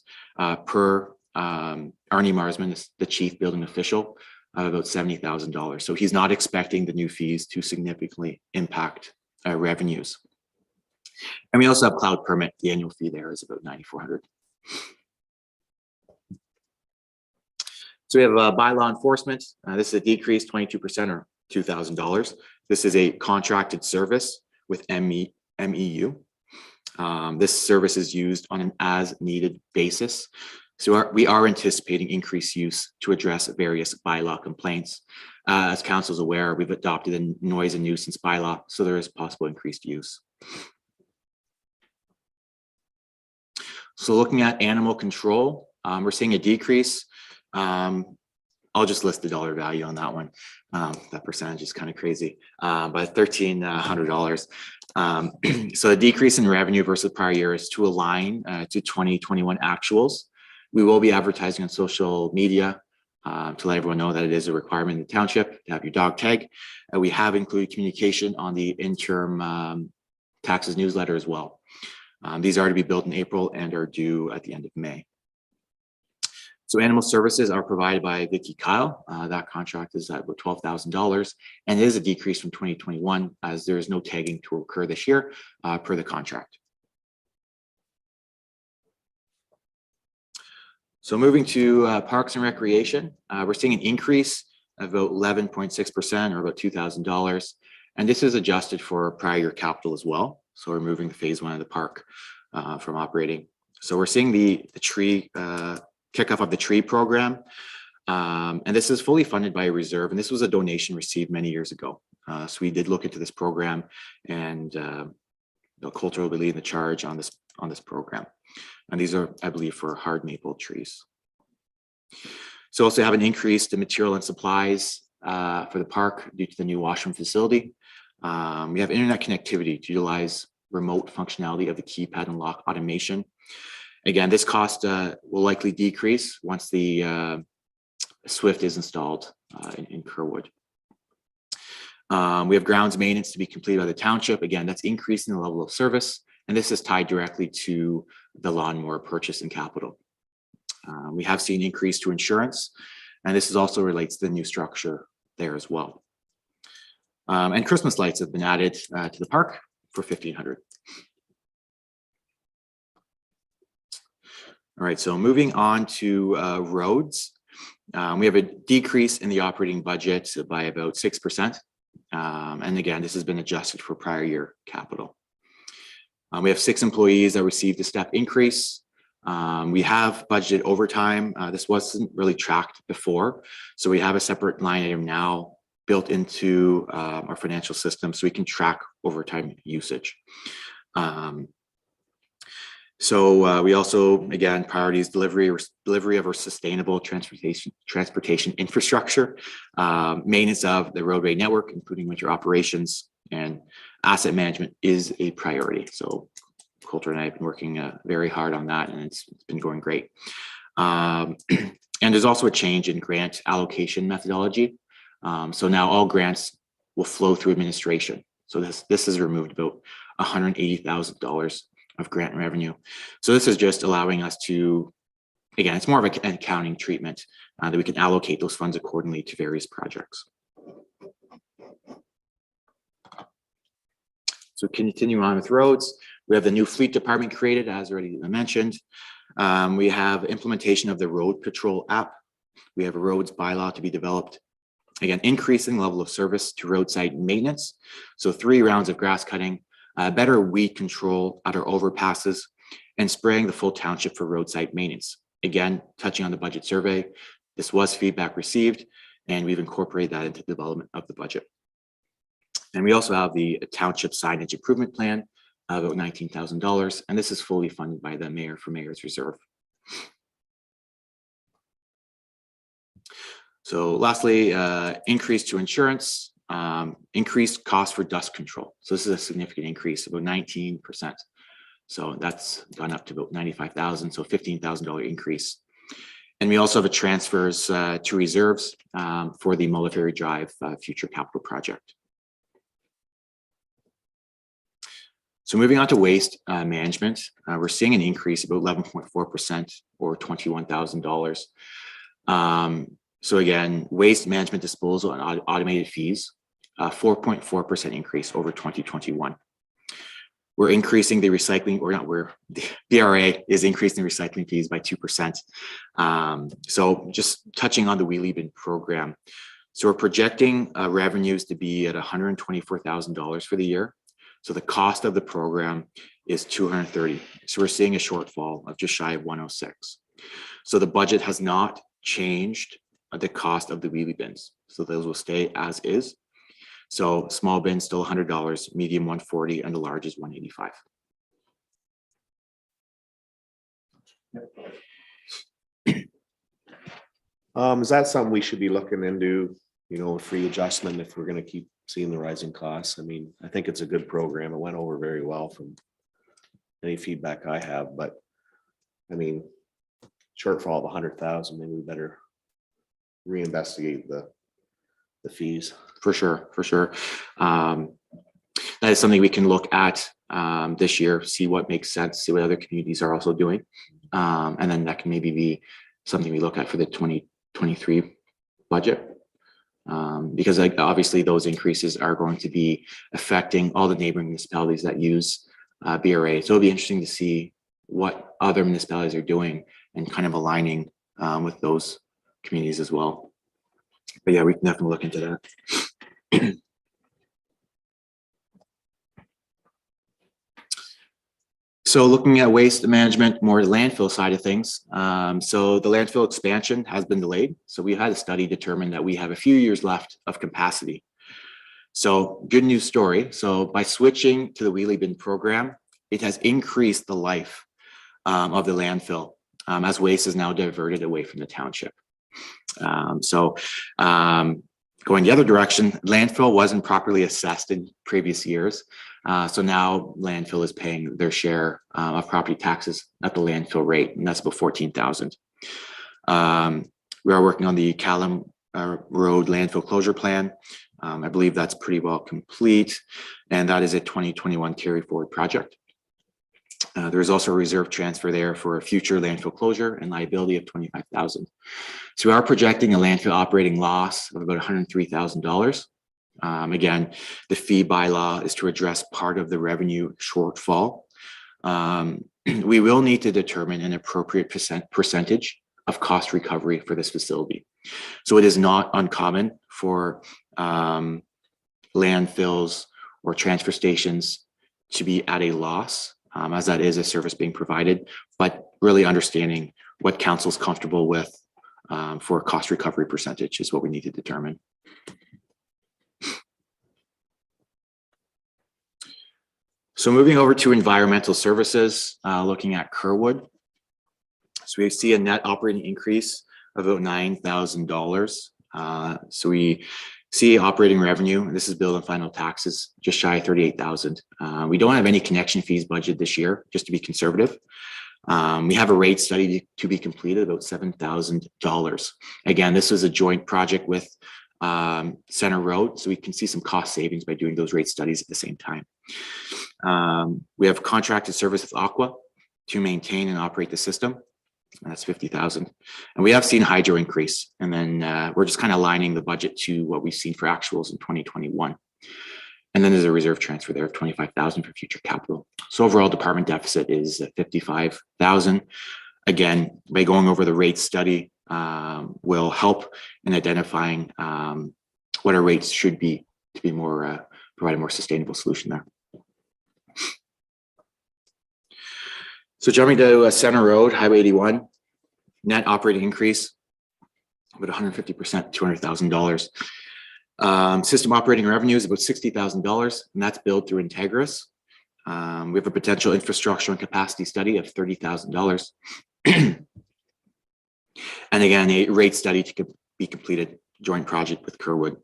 per Arnie Marsman, the chief building official, of about $70,000. So he's not expecting the new fees to significantly impact revenues. And we also have cloud permit. The annual fee there is about $9,400. So we have bylaw enforcement. This is a decrease, 22% or $2,000. This is a contracted service with MEU. This service is used on an as-needed basis. So we are anticipating increased use to address various bylaw complaints. As council is aware, we've adopted a noise and nuisance bylaw, so there is possible increased use. So looking at animal control, we're seeing a decrease. I'll just list the dollar value on that one. That percentage is kind of crazy, but $1,300. So a decrease in revenue versus prior year is to align to 2021 actuals. We will be advertising on social media to let everyone know that it is a requirement in the township to have your dog tag. We have included communication on the interim taxes newsletter as well. These are to be billed in April and are due at the end of May. So animal services are provided by Vicky Kyle. That contract is at about $12,000, and it is a decrease from 2021 as there is no tagging to occur this year per the contract. So moving to Parks and Recreation, we're seeing an increase of about 11.6% or about $2,000. And this is adjusted for prior year capital as well. So we're moving the phase 1 of the park from operating. So we're seeing the tree kickoff of the tree program. And this is fully funded by a reserve, and this was a donation received many years ago. So we did look into this program, and Coulter will be leading the charge on this program. And these are, I believe, for hard maple trees. So also have an increase to material and supplies for the park due to the new washroom facility. We have internet connectivity to utilize remote functionality of the keypad and lock automation. Again, this cost will likely decrease once the Swift is installed in Kerwood. We have grounds maintenance to be completed by the township. Again, that's increasing the level of service, and this is tied directly to the lawnmower purchase and capital. We have seen increase to insurance, and this is also relates to the new structure there as well. And Christmas lights have been added to the park for $1,500. All right, so moving on to roads. We have a decrease in the operating budget by about 6%. And again, this has been adjusted for prior year capital. We have 6 employees that received a step increase. We have budgeted overtime. This wasn't really tracked before. So we have a separate line item now built into our financial system so we can track overtime usage. So we also, again, priorities delivery of our sustainable transportation infrastructure, maintenance of the roadway network, including winter operations, and asset management is a priority. So Coulter and I have been working very hard on that, and it's been going great. And there's also a change in grant allocation methodology. So now all grants will flow through administration. So this has removed about $180,000 of grant revenue. So this is just allowing us to, again, it's more of an accounting treatment that we can allocate those funds accordingly to various projects. So continue on with roads. We have the new fleet department created, as already mentioned. We have implementation of the road patrol app. We have a roads bylaw to be developed. Again, increasing level of service to roadside maintenance. So 3 rounds of grass cutting, better weed control at our overpasses, and spraying the full township for roadside maintenance. Again, touching on the budget survey, this was feedback received, and we've incorporated that into the development of the budget. And we also have the township signage improvement plan, about $19,000, and this is fully funded by the mayor for Mayor's Reserve. So lastly, increase to insurance, increased cost for dust control. So this is a significant increase, about 19%. So that's gone up to about $95,000, so $15,000 increase. And we also have a transfers to reserves for the Mullaferry Drive future capital project. So moving on to waste management, we're seeing an increase of about 11.4% or $21,000. So again, waste management disposal and automated fees, 4.4% increase over 2021. We're increasing the recycling, the BRA is increasing recycling fees by 2%. So just touching on the wheelie bin program. So we're projecting revenues to be at $124,000 for the year. So the cost of the program is $230,000. So we're seeing a shortfall of just shy of $106,000. So the budget has not changed the cost of the wheelie bins. So those will stay as is. So small bins still $100, medium $140, and the large is $185. Is that something we should be looking into, you know, a free adjustment if we're going to keep seeing the rising costs? I mean, I think it's a good program. It went over very well from any feedback I have, but I mean, shortfall of 100,000, maybe we better reinvestigate the fees. For sure, for sure. That is something we can look at this year, see what makes sense, see what other communities are also doing. And then that can maybe be something we look at for the 2023 budget. Because like obviously those increases are going to be affecting all the neighboring municipalities that use BRA. So it'll be interesting to see what other municipalities are doing and kind of aligning with those communities as well. But yeah, we can definitely look into that. So looking at waste management, more landfill side of things. So the landfill expansion has been delayed. So we had a study determine that we have a few years left of capacity. So good news story. So by switching to the wheelie bin program, it has increased the life of the landfill as waste is now diverted away from the township. Going the other direction, landfill wasn't properly assessed in previous years. So now landfill is paying their share of property taxes at the landfill rate, and that's about 14,000. We are working on the Callum Road landfill closure plan. I believe that's pretty well complete, and that is a 2021 carry forward project. There is also a reserve transfer there for a future landfill closure and liability of 25,000. So we are projecting a landfill operating loss of about $103,000. Again, the fee bylaw is to address part of the revenue shortfall. We will need to determine an appropriate percentage of cost recovery for this facility. So it is not uncommon for landfills or transfer stations to be at a loss, as that is a service being provided, but really understanding what council's comfortable with for a cost recovery percentage is what we need to determine. So moving over to environmental services, looking at Kerwood. So we see a net operating increase of about $9,000. So we see operating revenue, and this is billed and final taxes, just shy of 38,000. We don't have any connection fees budget this year, just to be conservative. We have a rate study to be completed, about $7,000. Again, this is a joint project with Center Road, so we can see some cost savings by doing those rate studies at the same time. We have contracted service with Aqua to maintain and operate the system. That's 50,000. And we have seen hydro increase. And then we're just kind of aligning the budget to what we've seen for actuals in 2021. And then there's a reserve transfer there of 25,000 for future capital. So overall department deficit is 55,000. Again, by going over the rate study will help in identifying what our rates should be to be more, provide a more sustainable solution there. So jumping to Center Road, Highway 81, net operating increase about 150%, $200,000. System operating revenue is about $60,000, and that's billed through Integris. We have a potential infrastructure and capacity study of $30,000. And again, a rate study to be completed, joint project with Kerwood.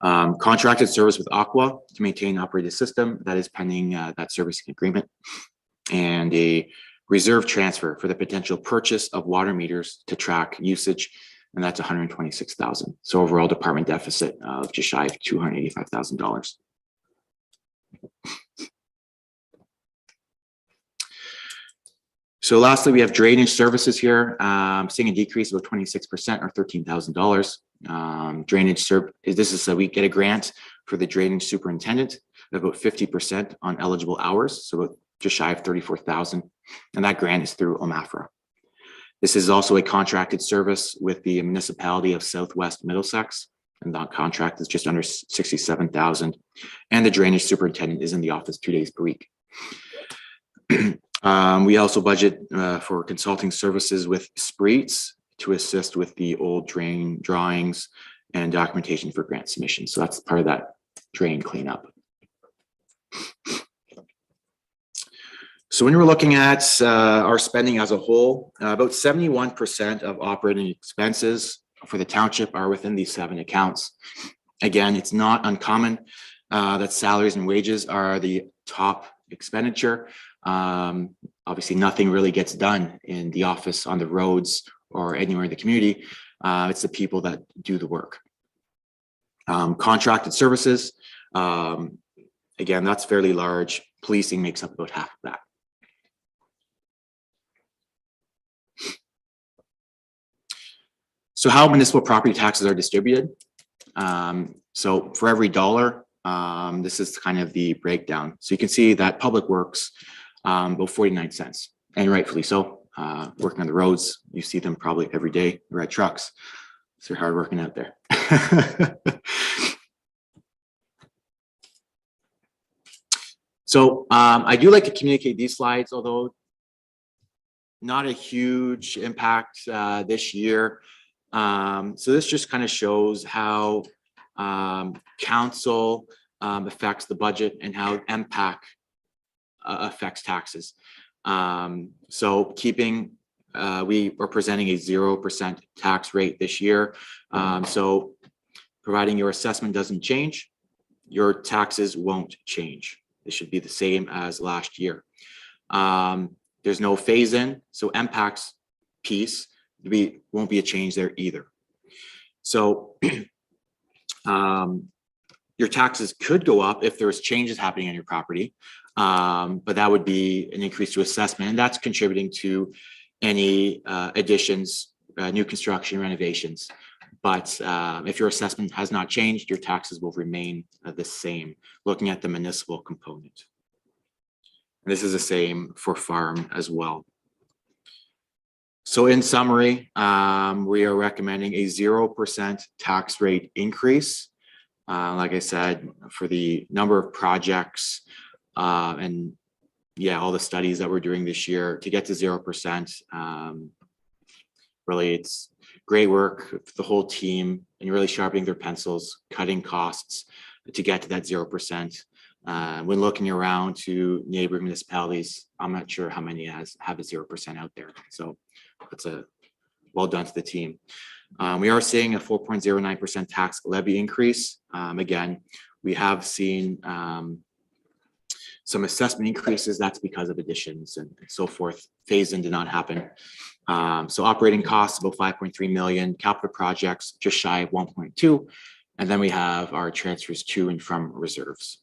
Contracted service with Aqua to maintain and operate the system, that is pending that servicing agreement. And a reserve transfer for the potential purchase of water meters to track usage, and that's 126,000. So overall department deficit of just shy of $285,000. So lastly, we have drainage services here, seeing a decrease of 26% or $13,000. Drainage this is we get a grant for the drainage superintendent of about 50% on eligible hours, so about just shy of 34,000, and that grant is through OMAFRA. This is also a contracted service with the municipality of Southwest Middlesex, and that contract is just under 67,000, and the drainage superintendent is in the office 2 days per week. We also budget for consulting services with Spreets to assist with the old drain drawings and documentation for grant submission. So that's part of that drain cleanup. So when we're looking at our spending as a whole, about 71% of operating expenses for the township are within these 7 accounts. Again, it's not uncommon that salaries and wages are the top expenditure. Obviously, nothing really gets done in the office, on the roads, or anywhere in the community. It's the people that do the work. Contracted services, again, that's fairly large. Policing makes up about half of that. So how municipal property taxes are distributed. So for every dollar, this is kind of the breakdown. So you can see that public works about 49 cents, and rightfully so. Working on the roads, you see them probably every day, red trucks. So they're hard working out there. So I do like to communicate these slides, although not a huge impact this year. So this just kind of shows how council affects the budget and how MPAC affects taxes. So we are presenting a 0% tax rate this year. So providing your assessment doesn't change, your taxes won't change. It should be the same as last year. There's no phase in, so MPAC's piece won't be a change there either. So your taxes could go up if there's changes happening on your property, but that would be an increase to assessment, and that's contributing to any additions, new construction, renovations. But if your assessment has not changed, your taxes will remain the same, looking at the municipal component. This is the same for farm as well. So in summary, we are recommending a 0% tax rate increase. Like I said, for the number of projects and yeah, all the studies that we're doing this year to get to 0%. Really, it's great work for the whole team and really sharpening their pencils, cutting costs to get to that 0%. When looking around to neighboring municipalities, I'm not sure how many have a 0% out there. So that's a well done to the team. We are seeing a 4.09% tax levy increase. Again, we have seen some assessment increases. That's because of additions and so forth. Phase in did not happen. So operating costs about 5.3 million, capital projects just shy of 1.2, and then we have our transfers to and from reserves.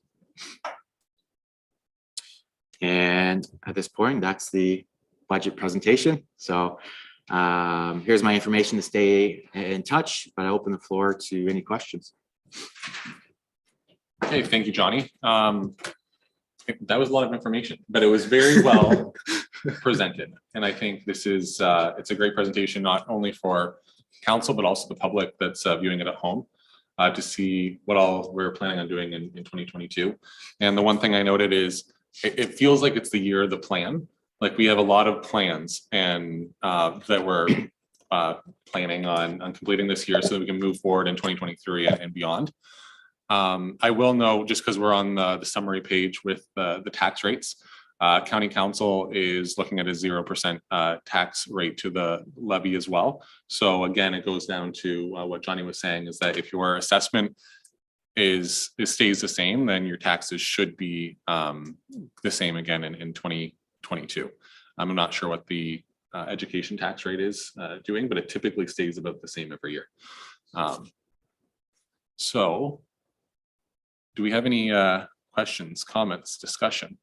And at this point, that's the budget presentation. So here's my information to stay in touch, but I open the floor to any questions. Okay, thank you, Johnny. That was a lot of information, but it was very well presented. And I think this is, it's a great presentation, not only for council, but also the public that's viewing it at home to see what all we're planning on doing in 2022. And the one thing I noted is it feels like it's the year of the plan. Like we have a lot of plans and that we're planning on completing this year so that we can move forward in 2023 and beyond. I will know, just because we're on the summary page with the tax rates, County Council is looking at a 0% tax rate to the levy as well. So again, it goes down to what Johnny was saying, is that if your assessment stays the same, then your taxes should be the same again in 2022. I'm not sure what the education tax rate is doing, but it typically stays about the same every year. So do we have any questions, comments, discussion?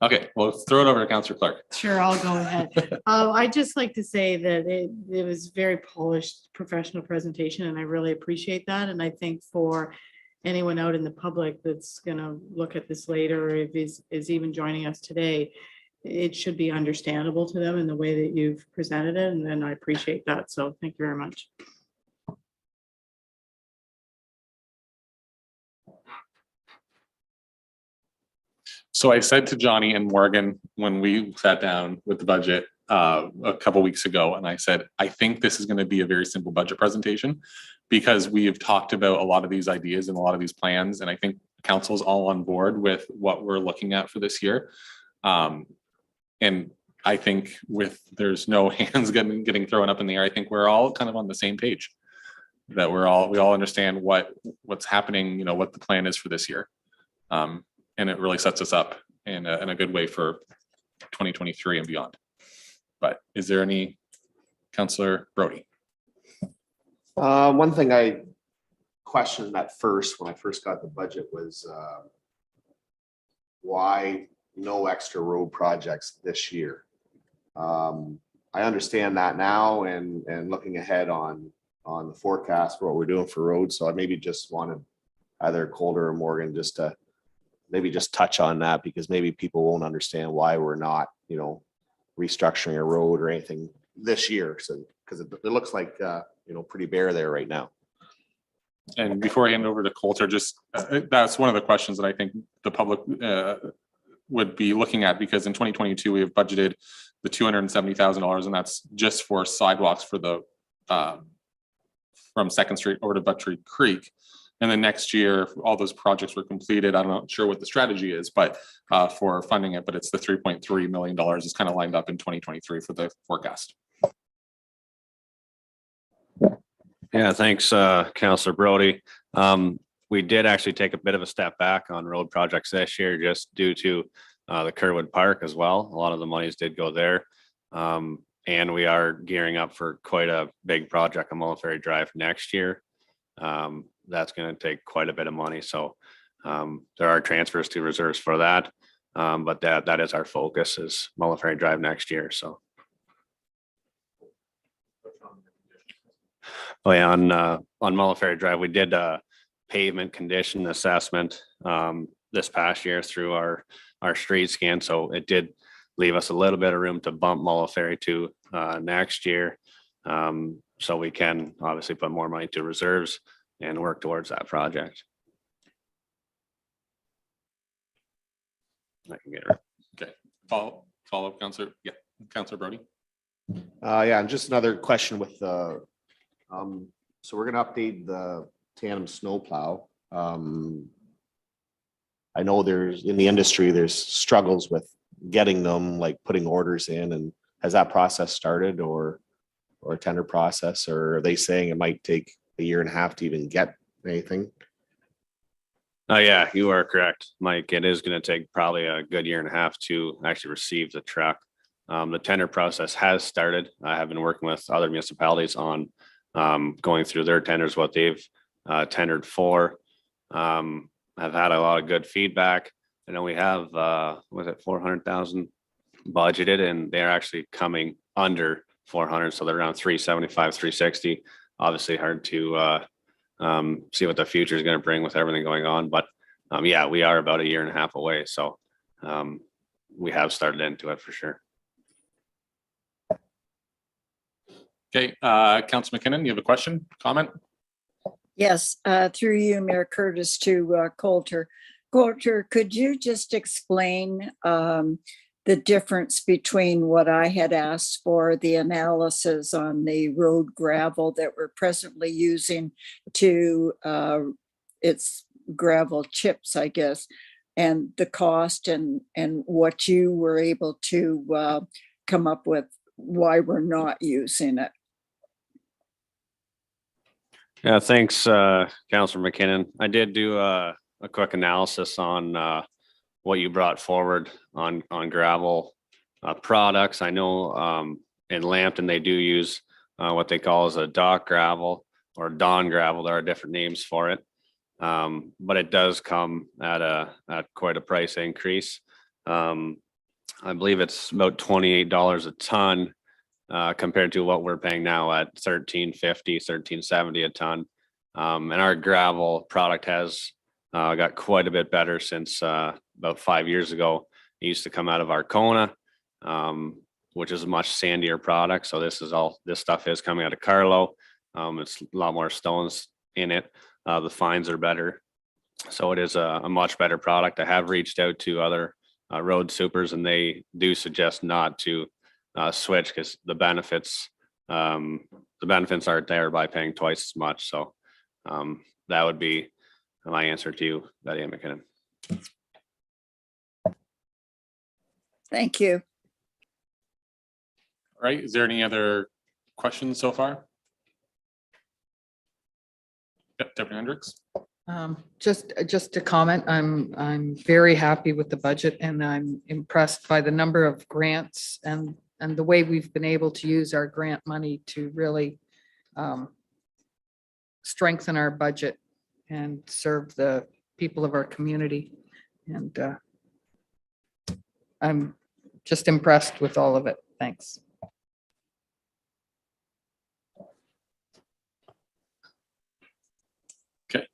Okay, well, let's throw it over to Councillor Clark. Sure, I'll go ahead. I'd just like to say that it was very polished, professional presentation, and I really appreciate that. And I think for anyone out in the public that's gonna look at this later, or if is even joining us today, it should be understandable to them in the way that you've presented it, and then I appreciate that. So thank you very much. So I said to Johnny and Morgan when we sat down with the budget a couple weeks ago, and I said, I think this is going to be a very simple budget presentation because we have talked about a lot of these ideas and a lot of these plans, and I think council's all on board with what we're looking at for this year. And I think there's no hands getting thrown up in the air. I think we're all kind of on the same page, that we all understand what's happening, you know, what the plan is for this year. And it really sets us up in a good way for 2023 and beyond. But is there any, Councillor Brody? One thing I questioned at first when I first got the budget was why no extra road projects this year. I understand that now and looking ahead on the forecast for what we're doing for roads. So I maybe just wanted either Calder or Morgan just to maybe just touch on that, because maybe people won't understand why we're not, you know, restructuring a road or anything this year. So because it looks like pretty bare there right now. And before I hand over to Coulter, just, that's one of the questions that I think the public would be looking at, because in 2022, we have budgeted the $270,000, and that's just for sidewalks for the from Second Street over to Buttrey Creek. And then next year, all those projects were completed. I'm not sure what the strategy is, but for funding it, but it's the $3.3 million is kind of lined up in 2023 for the forecast. Yeah, thanks, Councillor Brody. We did actually take a bit of a step back on road projects this year just due to the Kerwood Park as well. A lot of the monies did go there. And we are gearing up for quite a big project on Mullen Ferry Drive next year. That's going to take quite a bit of money. So there are transfers to reserves for that. But that is our focus, is Mullen Ferry Drive next year. So. Oh yeah, on Mullen Ferry Drive, we did a pavement condition assessment this past year through our street scan. So it did leave us a little bit of room to bump Mullen Ferry to next year. So we can obviously put more money to reserves and work towards that project. I can get her. Okay, follow up, Councillor. Yeah, Councillor Brody. Yeah, and just another question with the, so we're gonna update the tandem snowplow. I know in the industry, there's struggles with getting them, like putting orders in, and has that process started, or a tender process, or are they saying it might take a year and a half to even get anything? Oh yeah, you are correct, Mike. It is going to take probably a good year and a half to actually receive the truck. The tender process has started. I have been working with other municipalities on going through their tenders, what they've tendered for. I've had a lot of good feedback. I know we have, was it 400,000 budgeted, and they're actually coming under 400. So they're around 375, 360. Obviously hard to see what the future is going to bring with everything going on. But yeah, we are about a year and a half away. So we have started into it for sure. Okay, Councillor McKinnon, you have a question, comment? Yes, through you, Mayor Curtis, to Coulter. Coulter, could you just explain the difference between what I had asked for, the analysis on the road gravel that we're presently using to its gravel chips, I guess, and the cost, and what you were able to come up with, why we're not using it? Yeah, thanks, Councillor McKinnon. I did do a quick analysis on what you brought forward on gravel products. I know in Lambton they do use what they call as a dock gravel or Dawn gravel. There are different names for it, but it does come at quite a price increase. I believe it's about $28 a ton. Compared to what we're paying now at $13.50, $13.70 a ton. And our gravel product has got quite a bit better since about 5 years ago. It used to come out of Arcona, which is a much sandier product. So this stuff is coming out of Carlow. It's a lot more stones in it. The fines are better. So it is a much better product. I have reached out to other road supers, and they do suggest not to switch, because the benefits aren't there by paying twice as much. So that would be my answer to you, Betty McKinnon. Thank you. All right, is there any other questions so far? Yep, Deputy Hendricks. Just a comment. I'm very happy with the budget, and I'm impressed by the number of grants and the way we've been able to use our grant money to really strengthen our budget and serve the people of our community. And I'm just impressed with all of it. Thanks. Okay.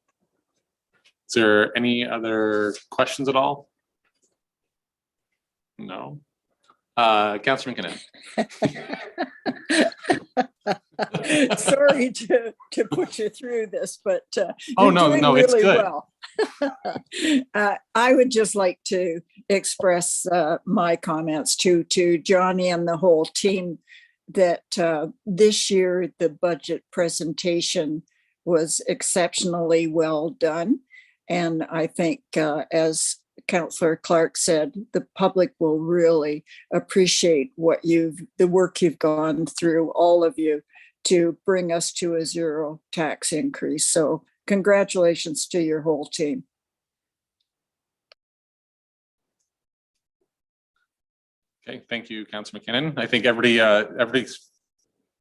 Is there any other questions at all? No. Councillor McKinnon. Sorry to put you through this, but Oh, you're no, doing no, it's really good. well. I would just like to express my comments to Johnny and the whole team that this year the budget presentation was exceptionally well done. And I think as Councillor Clark said, the public will really appreciate the work you've gone through, all of you, to bring us to a zero tax increase. So congratulations to your whole team. Okay, thank you, Councillor McKinnon. I think everybody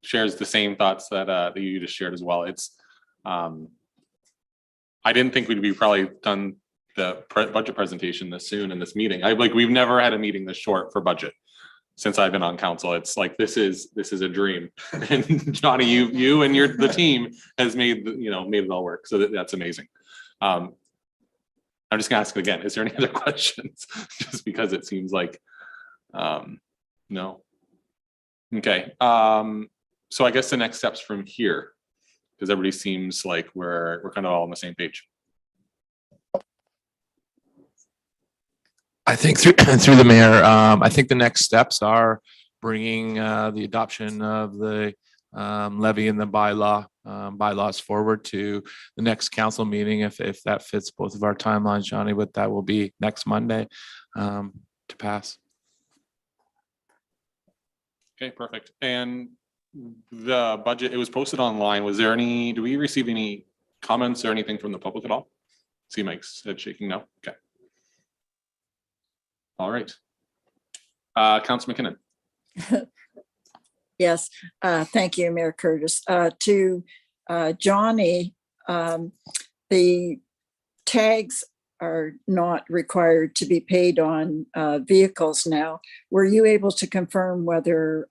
shares the same thoughts that you just shared as well. It's I didn't think we'd be probably done the budget presentation this soon in this meeting. We've never had a meeting this short for budget since I've been on council. It's like this is a dream. And Johnny, you and the team has made it all work. So that's amazing. I'm just gonna ask it again. Is there any other questions? Just because it seems like no. Okay. So I guess the next steps from here, because everybody seems like we're kind of all on the same page. I think through the mayor, I think the next steps are bringing the adoption of the levy and the bylaws forward to the next council meeting, if that fits both of our timelines, Johnny, but that will be next Monday to pass. Okay, perfect. And the budget, it was posted online. Do we receive any comments or anything from the public at all? See Mike's head shaking no. Okay. All right. Councilor McKinnon. Yes, thank you, Mayor Curtis. To Johnny, the tags are not required to be paid on vehicles now. Were you able to confirm whether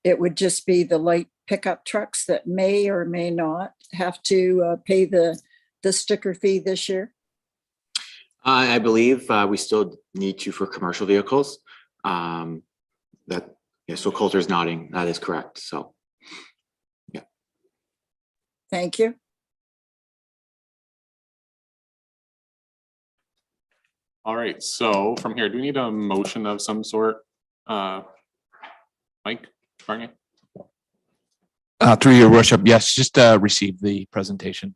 it would just be the light pickup trucks that may or may not have to pay the sticker fee this year? I believe we still need to for commercial vehicles. So Coulter's nodding. That is correct. So, yeah. Thank you. All right. So from here, do we need a motion of some sort? Mike Barnier? Through your worship, yes, just receive the presentation.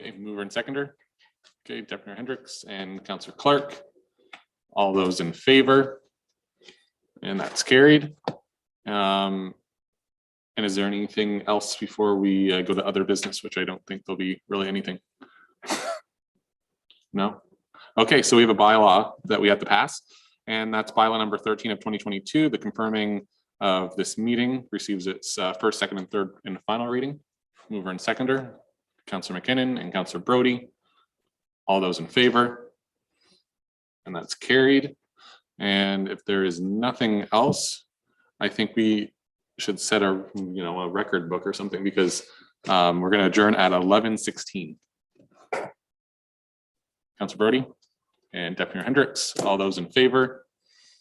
Okay, mover and seconder. Okay, Deputy Hendricks and Councillor Clark. All those in favor? And that's carried. And is there anything else before we go to other business, which I don't think there'll be really anything? No? Okay, so we have a bylaw that we have to pass, and that's bylaw number 13 of 2022. The confirming of this meeting receives its first, second, and third and final reading. Mover and seconder, Councillor McKinnon and Councillor Brody. All those in favor? And that's carried. And if there is nothing else, I think we should set a record book or something, because we're going to adjourn at 11:16. Councillor Brody and Deputy Hendricks, all those in favor?